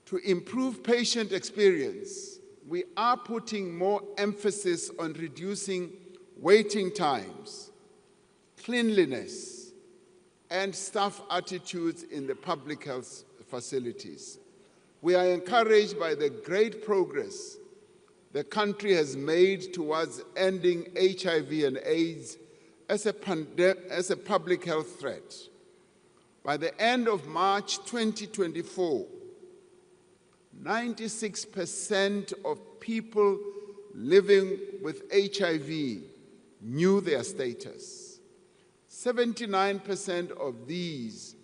S3: To improve patient experience, we are putting more emphasis on reducing waiting times, cleanliness, and staff attitudes in the public health facilities. We are encouraged by the great progress the country has made towards ending HIV and AIDS as a public health threat. By the end of March 2024, 96% of people living with HIV knew their status. 79% of these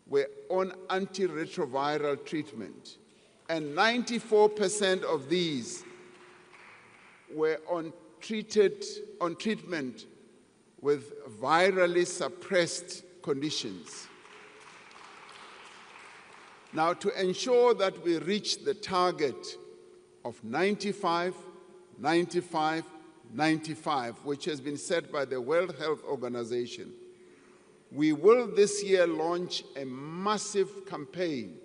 S3: were on antiretroviral treatment, and 94% of these were on treatment with virally suppressed conditions. Now, to ensure that we reach the target of 95, 95, 95, which has been set by the World Health Organization, we will this year launch a massive campaign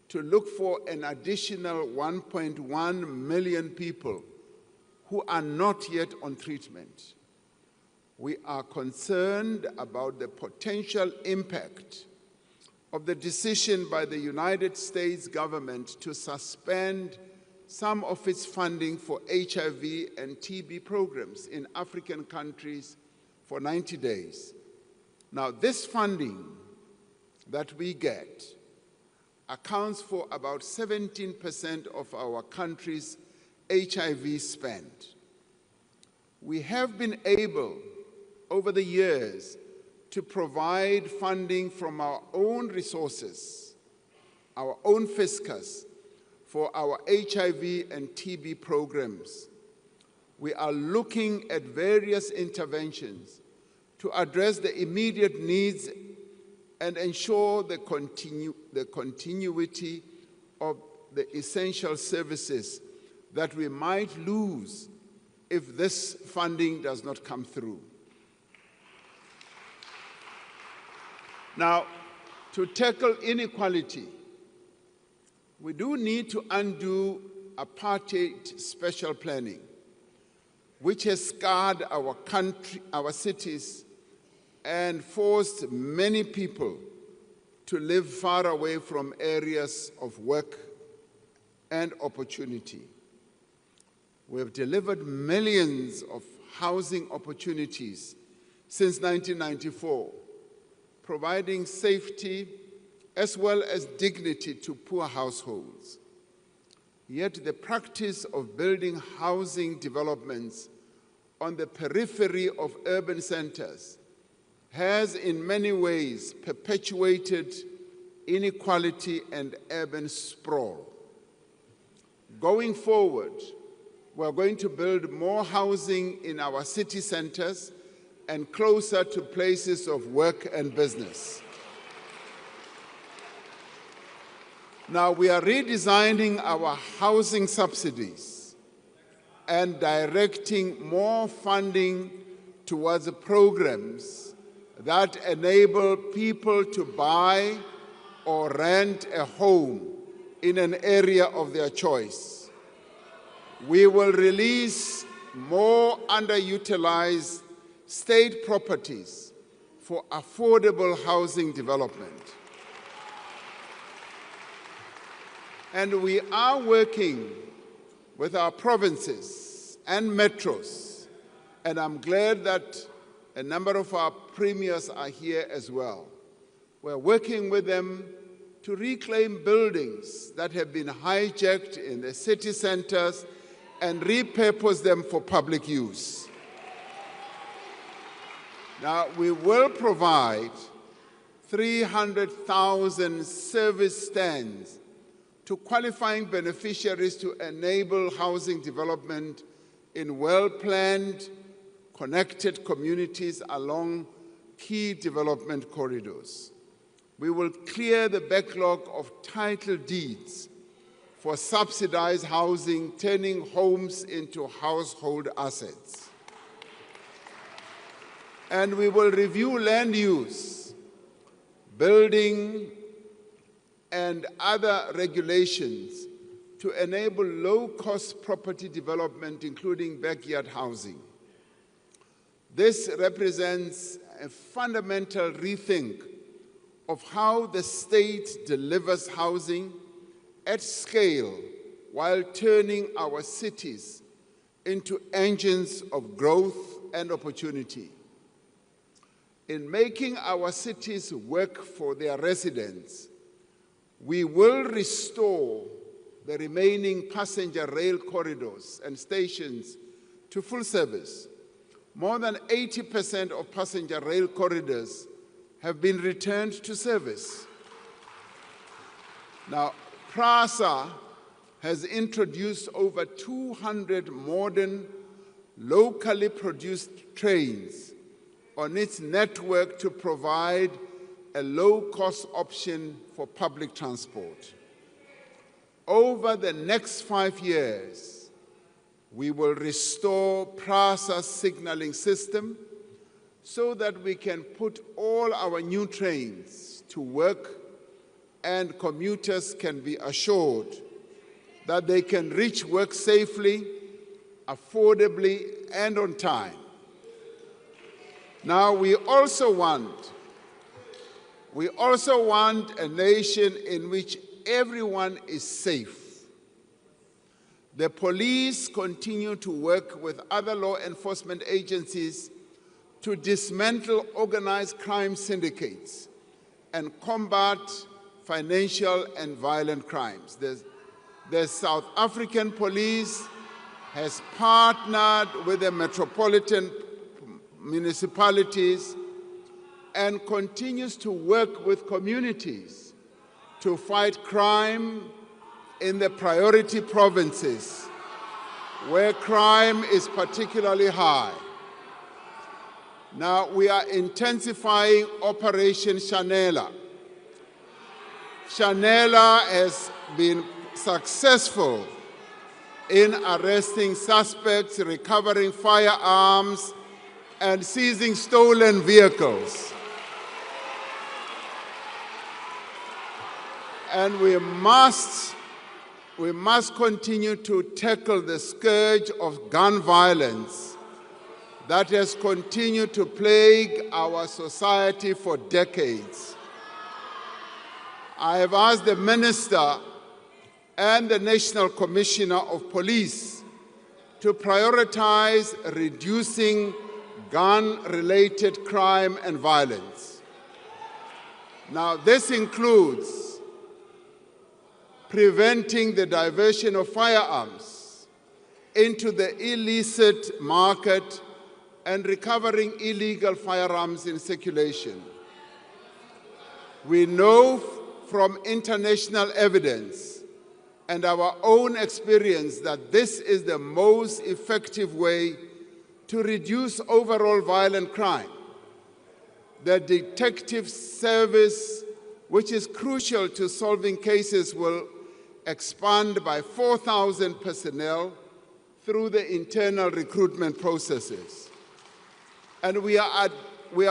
S3: to look for an additional 1.1 million people who are not yet on treatment. We are concerned about the potential impact of the decision by the United States government to suspend some of its funding for HIV and TB programs in African countries for 90 days. Now, this funding that we get accounts for about 17% of our country's HIV spend. We have been able, over the years, to provide funding from our own resources, our own fiscus, for our HIV and TB programs. We are looking at various interventions to address the immediate needs and ensure the continuity of the essential services that we might lose if this funding does not come through. Now, to tackle inequality, we do need to undo apartheid special planning, which has scarred our country, our cities, and forced many people to live far away from areas of work and opportunity. We have delivered millions of housing opportunities since 1994, providing safety as well as dignity to poor households. Yet the practice of building housing developments on the periphery of urban centers has in many ways perpetuated inequality and urban sprawl. Going forward, we're going to build more housing in our city centers and closer to places of work and business. Now, we are redesigning our housing subsidies and directing more funding towards programs that enable people to buy or rent a home in an area of their choice. We will release more underutilized state properties for affordable housing development. And we are working with our provinces and metros, and I'm glad that a number of our premiers are here as well. We're working with them to reclaim buildings that have been hijacked in the city centers and repurpose them for public use. Now, we will provide 300,000 service stands to qualifying beneficiaries to enable housing development in well-planned, connected communities along key development corridors. We will clear the backlog of title deeds for subsidized housing, turning homes into household assets. And we will review land use, building, and other regulations to enable low-cost property development, including backyard housing. This represents a fundamental rethink of how the state delivers housing at scale while turning our cities into engines of growth and opportunity. In making our cities work for their residents, we will restore the remaining passenger rail corridors and stations to full service. More than 80% of passenger rail corridors have been returned to service. Now, PRASA has introduced over 200 modern, locally produced trains on its network to provide a low-cost option for public transport. Over the next 5 years, we will restore PRASA's signaling system so that we can put all our new trains to work and commuters can be assured that they can reach work safely, affordably, and on time. Now, we also want a nation in which everyone is safe. The police continue to work with other law enforcement agencies to dismantle organized crime syndicates and combat financial and violent crimes. The South African police has partnered with the metropolitan municipalities and continues to work with communities to fight crime in the priority provinces where crime is particularly high. Now, we are intensifying Operation Shanela. Shanela has been successful in arresting suspects, recovering firearms, and seizing stolen vehicles. And we must continue to tackle the scourge of gun violence that has continued to plague our society for decades. I have asked the Minister and the National Commissioner of Police to prioritize reducing gun-related crime and violence. Now, this includes preventing the diversion of firearms into the illicit market and recovering illegal firearms in circulation. We know from international evidence and our own experience that this is the most effective way to reduce overall violent crime. The detective service, which is crucial to solving cases, will expand by 4,000 personnel through the internal recruitment processes. And we are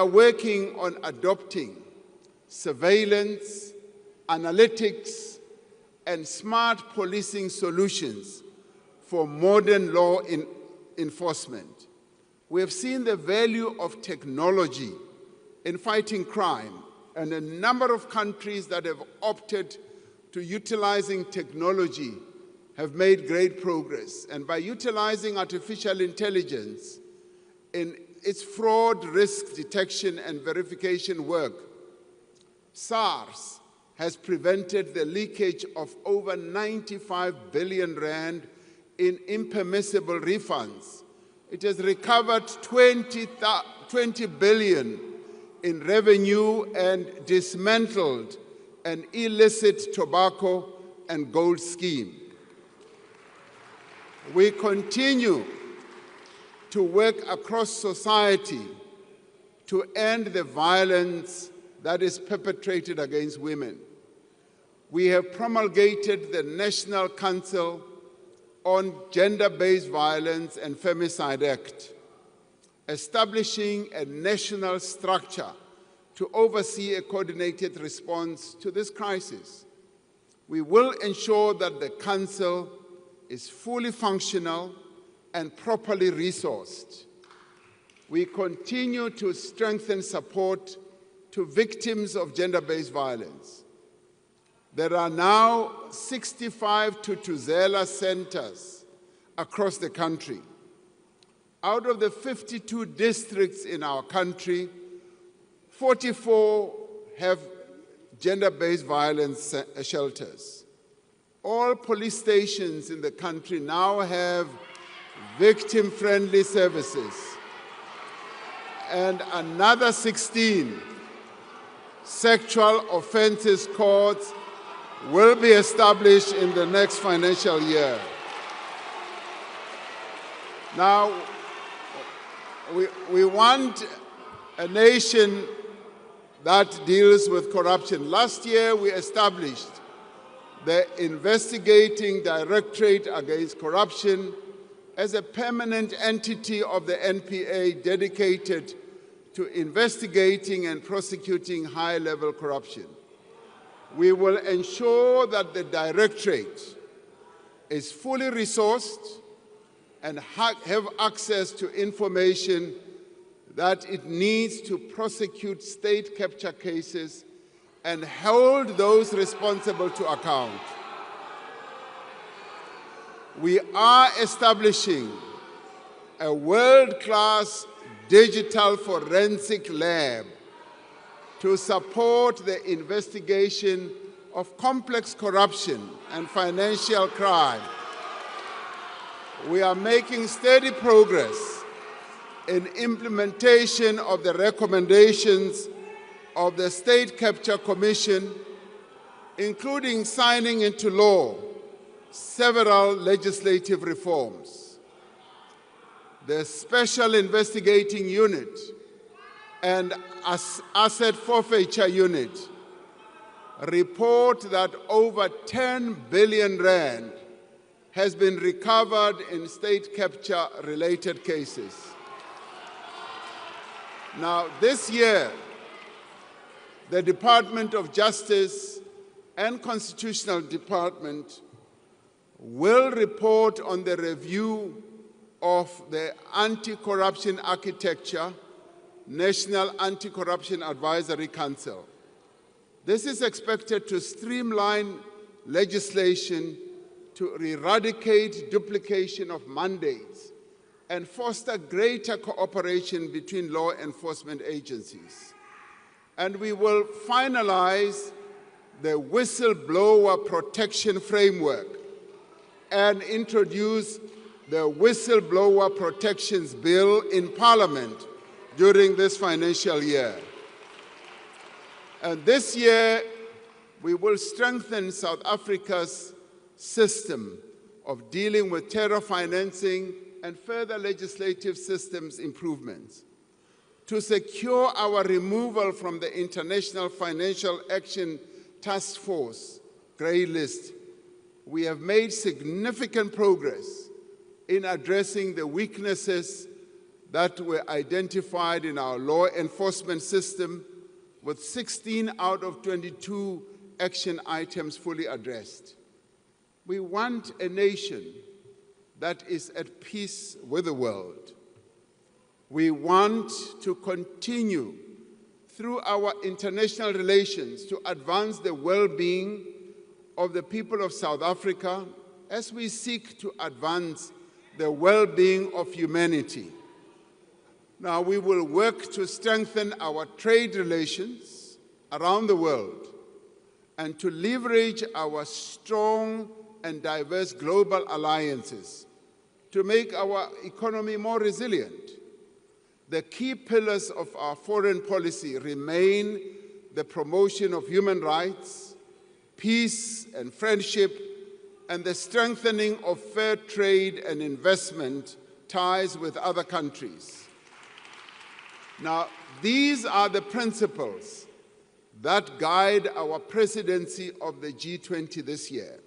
S3: working on adopting surveillance, analytics, and smart policing solutions for modern law enforcement. We have seen the value of technology in fighting crime, and a number of countries that have opted to utilizing technology have made great progress. And by utilizing artificial intelligence in its fraud risk detection and verification work, SARS has prevented the leakage of over 95 billion rand in impermissible refunds. It has recovered 20 billion in revenue and dismantled an illicit tobacco and gold scheme. We continue to work across society to end the violence that is perpetrated against women. We have promulgated the National Council on Gender-Based Violence and Femicide Act, establishing a national structure to oversee a coordinated response to this crisis. We will ensure that the Council is fully functional and properly resourced. We continue to strengthen support to victims of gender-based violence. There are now 65 Thuthuzela centers across the country. Out of the 52 districts in our country, 44 have gender-based violence shelters. All police stations in the country now have victim-friendly services. And another 16 sexual offenses courts will be established in the next financial year. Now, we want a nation that deals with corruption. Last year, we established the Investigating Directorate Against Corruption as a permanent entity of the NPA dedicated to investigating and prosecuting high-level corruption. We will ensure that the Directorate is fully resourced and have access to information that it needs to prosecute state capture cases and hold those responsible to account. We are establishing a world-class digital forensic lab to support the investigation of complex corruption and financial crime. We are making steady progress in implementation of the recommendations of the State Capture Commission, including signing into law several legislative reforms. The Special Investigating Unit and Asset Forfeiture Unit report that over 10 billion rand has been recovered in state capture-related cases. Now, this year, the Department of Justice and Constitutional Department will report on the review of the Anti-Corruption Architecture, National Anti-Corruption Advisory Council. This is expected to streamline legislation to eradicate duplication of mandates and foster greater cooperation between law enforcement agencies. And we will finalize the whistleblower protection framework and introduce the Whistleblower Protections Bill in Parliament during this financial year. And this year, we will strengthen South Africa's system of dealing with terror financing and further legislative systems improvements. To secure our removal from the International Financial Action Task Force grey list, we have made significant progress in addressing the weaknesses that were identified in our law enforcement system, with 16 out of 22 action items fully addressed. We want a nation that is at peace with the world. We want to continue through our international relations to advance the well-being of the people of South Africa as we seek to advance the well-being of humanity. Now, we will work to strengthen our trade relations around the world and to leverage our strong and diverse global alliances to make our economy more resilient. The key pillars of our foreign policy remain the promotion of human rights, peace and friendship, and the strengthening of fair trade and investment ties with other countries. Now, these are the principles that guide our presidency of the G20 this year.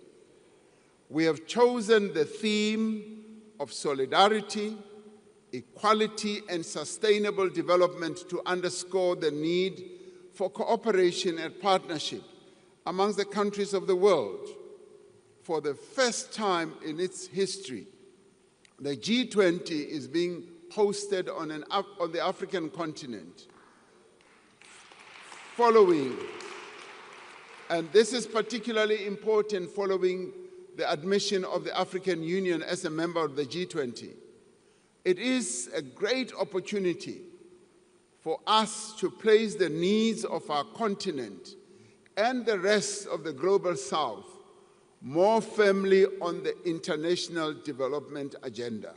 S3: We have chosen the theme of solidarity, equality, and sustainable development to underscore the need for cooperation and partnership amongst the countries of the world. For the first time in its history, the G20 is being hosted on the African continent. And this is particularly important following the admission of the African Union as a member of the G20. It is a great opportunity for us to place the needs of our continent and the rest of the global South more firmly on the international development agenda.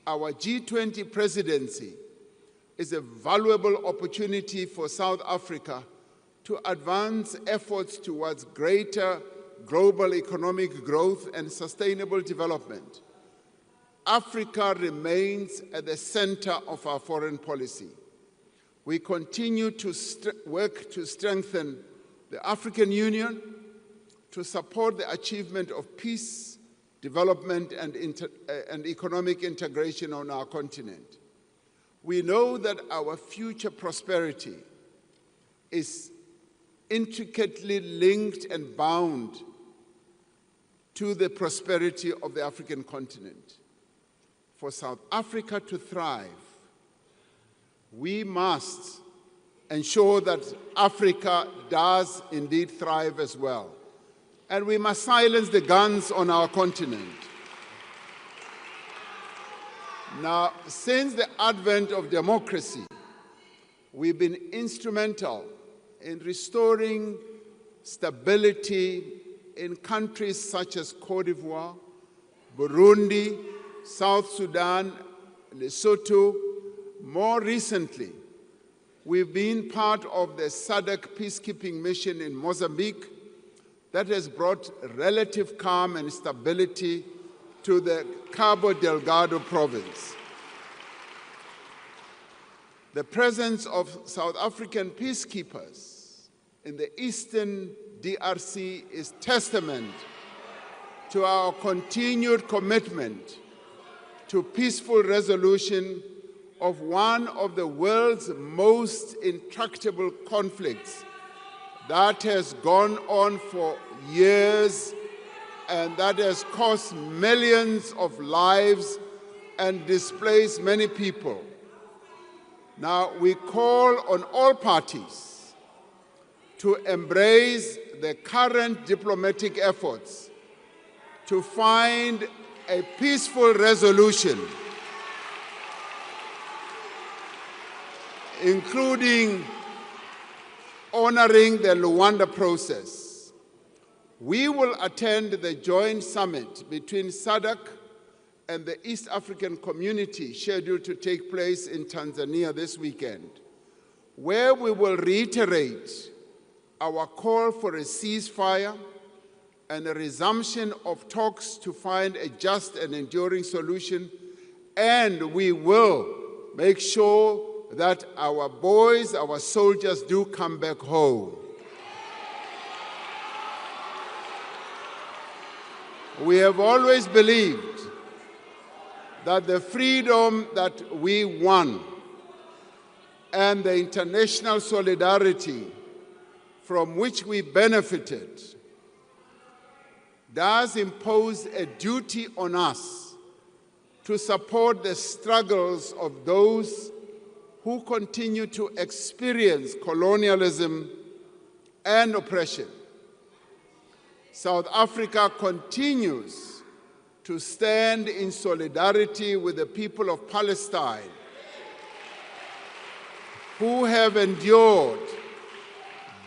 S3: Our G20 presidency is a valuable opportunity for South Africa to advance efforts towards greater global economic growth and sustainable development. Africa remains at the center of our foreign policy. We continue to work to strengthen the African Union, to support the achievement of peace, development, and economic integration on our continent. We know that our future prosperity is intricately linked and bound to the prosperity of the African continent. For South Africa to thrive, we must ensure that Africa does indeed thrive as well. And we must silence the guns on our continent. Now, since the advent of democracy, we've been instrumental in restoring stability in countries such as Côte d'Ivoire, Burundi, South Sudan, Lesotho. More recently, we've been part of the SADC peacekeeping mission in Mozambique that has brought relative calm and stability to the Cabo Delgado province. The presence of South African peacekeepers in the eastern DRC is testament to our continued commitment to peaceful resolution of one of the world's most intractable conflicts that has gone on for years and that has cost millions of lives and displaced many people. Now, we call on all parties to embrace the current diplomatic efforts to find a peaceful resolution, including honoring the Luanda process. We will attend the joint summit between SADC and the East African Community scheduled to take place in Tanzania this weekend, where we will reiterate our call for a ceasefire and a resumption of talks to find a just and enduring solution, and we will make sure that our boys, our soldiers do come back home. We have always believed that the freedom that we won and the international solidarity from which we benefited does impose a duty on us to support the struggles of those who continue to experience colonialism and oppression. South Africa continues to stand in solidarity with the people of Palestine, who have endured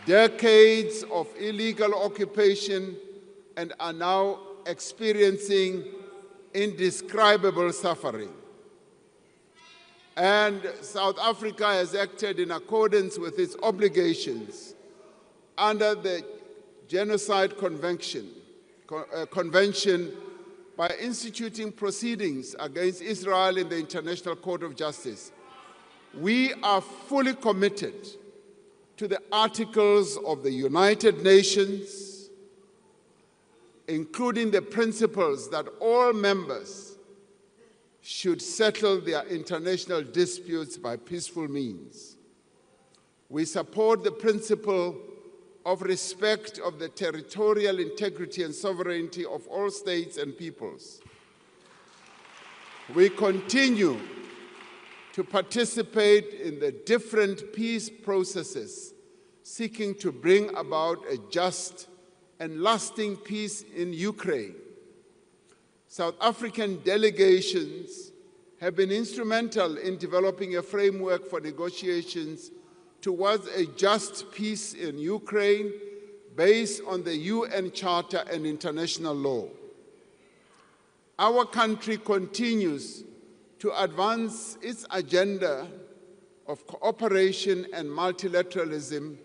S3: decades of illegal occupation and are now experiencing indescribable suffering. And South Africa has acted in accordance with its obligations under the Genocide Convention by instituting proceedings against Israel in the International Court of Justice. We are fully committed to the articles of the United Nations, including the principles that all members should settle their international disputes by peaceful means. We support the principle of respect of the territorial integrity and sovereignty of all states and peoples. We continue to participate in the different peace processes seeking to bring about a just and lasting peace in Ukraine. South African delegations have been instrumental in developing a framework for negotiations towards a just peace in Ukraine based on the UN Charter and international law. Our country continues to advance its agenda of cooperation and multilateralism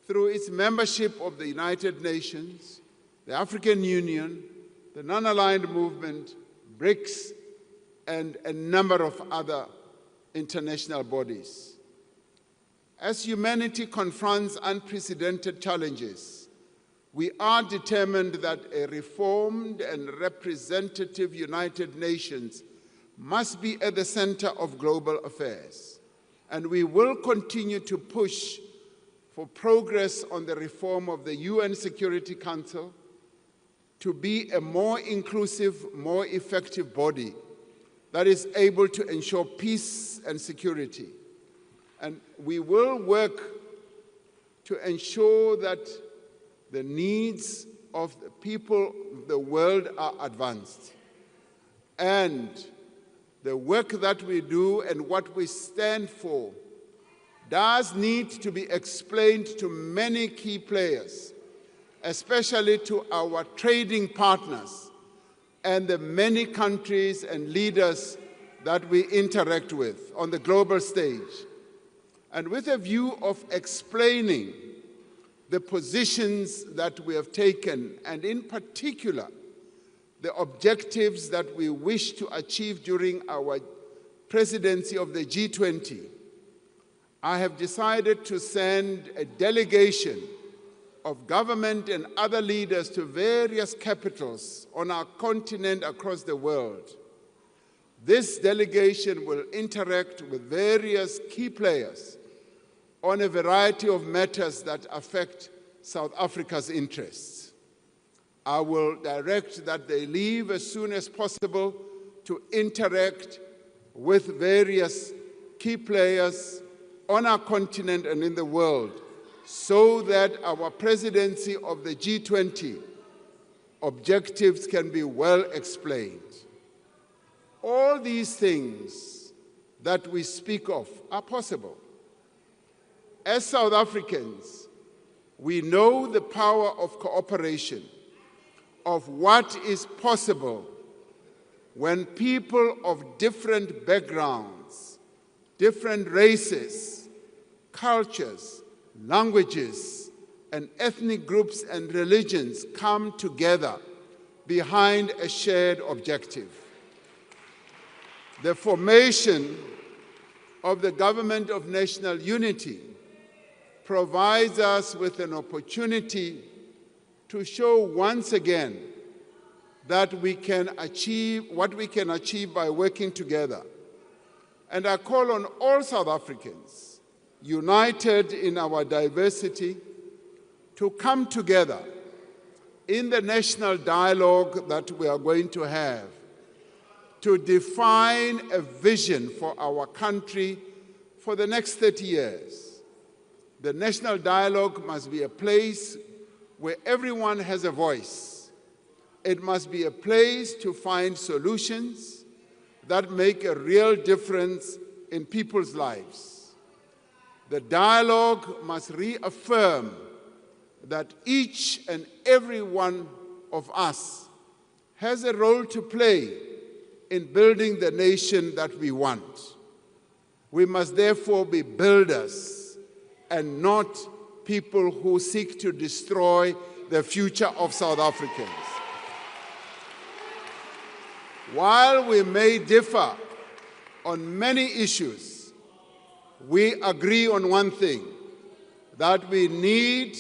S3: through its membership of the United Nations, the African Union, the Non-Aligned Movement, BRICS, and a number of other international bodies. As humanity confronts unprecedented challenges, we are determined that a reformed and representative United Nations must be at the center of global affairs, and we will continue to push for progress on the reform of the UN Security Council to be a more inclusive, more effective body that is able to ensure peace and security. And we will work to ensure that the needs of the people of the world are advanced. And the work that we do and what we stand for does need to be explained to many key players, especially to our trading partners and the many countries and leaders that we interact with on the global stage. And with a view of explaining the positions that we have taken, and in particular, the objectives that we wish to achieve during our presidency of the G20, I have decided to send a delegation of government and other leaders to various capitals on our continent across the world. This delegation will interact with various key players on a variety of matters that affect South Africa's interests. I will direct that they leave as soon as possible to interact with various key players on our continent and in the world, so that our presidency of the G20 objectives can be well explained. All these things that we speak of are possible. As South Africans, we know the power of cooperation, of what is possible when people of different backgrounds, different races, cultures, languages, and ethnic groups and religions come together behind a shared objective. The formation of the Government of National Unity provides us with an opportunity to show once again that we can achieve what we can achieve by working together. And I call on all South Africans, united in our diversity, to come together in the national dialogue that we are going to have to define a vision for our country for the next 30 years. The national dialogue must be a place where everyone has a voice. It must be a place to find solutions that make a real difference in people's lives. The dialogue must reaffirm that each and every one of us has a role to play in building the nation that we want. We must therefore be builders and not people who seek to destroy the future of South Africans. While we may differ on many issues, we agree on one thing, that we need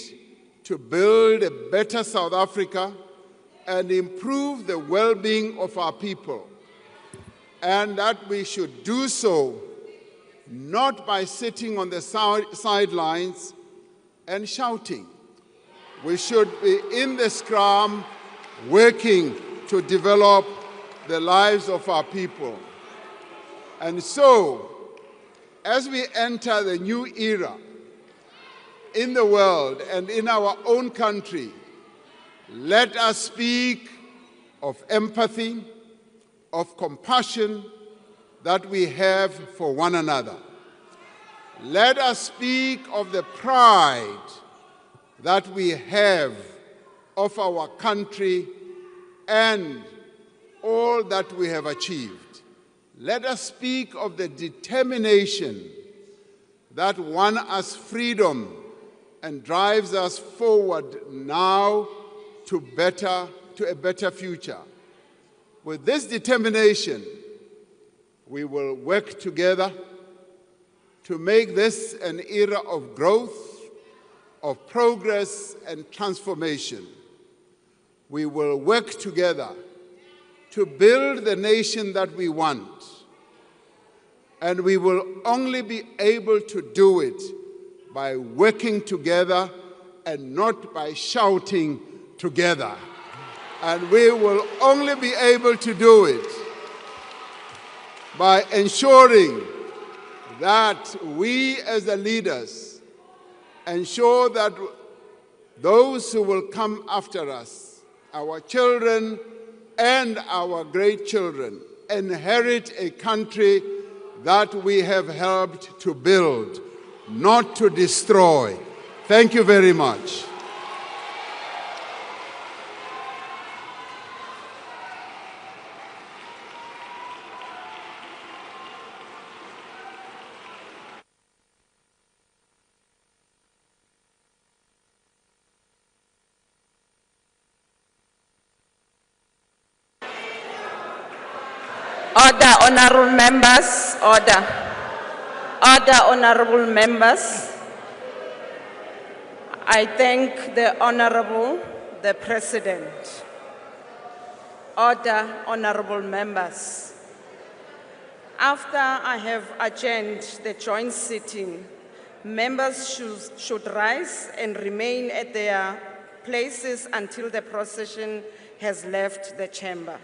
S3: to build a better South Africa and improve the well-being of our people, and that we should do so not by sitting on the sidelines and shouting. We should be in the scrum working to develop the lives of our people. And so, as we enter the new era in the world and in our own country, let us speak of empathy, of compassion that we have for one another. Let us speak of the pride that we have of our country and all that we have achieved. Let us speak of the determination that won us freedom and drives us forward now to a better future. With this determination, we will work together to make this an era of growth, of progress and transformation. We will work together to build the nation that we want. And we will only be able to do it by working together and not by shouting together. And we will only be able to do it by ensuring that we as the leaders ensure that those who will come after us, our children and our great children, inherit a country that we have helped to build, not to destroy. Thank you very much.
S4: Order, honorable members, order. Order, honorable members. I thank the Honorable, the President. Order, honorable members. After I have adjourned the joint sitting, members should rise and remain at their places until the procession has left the chamber.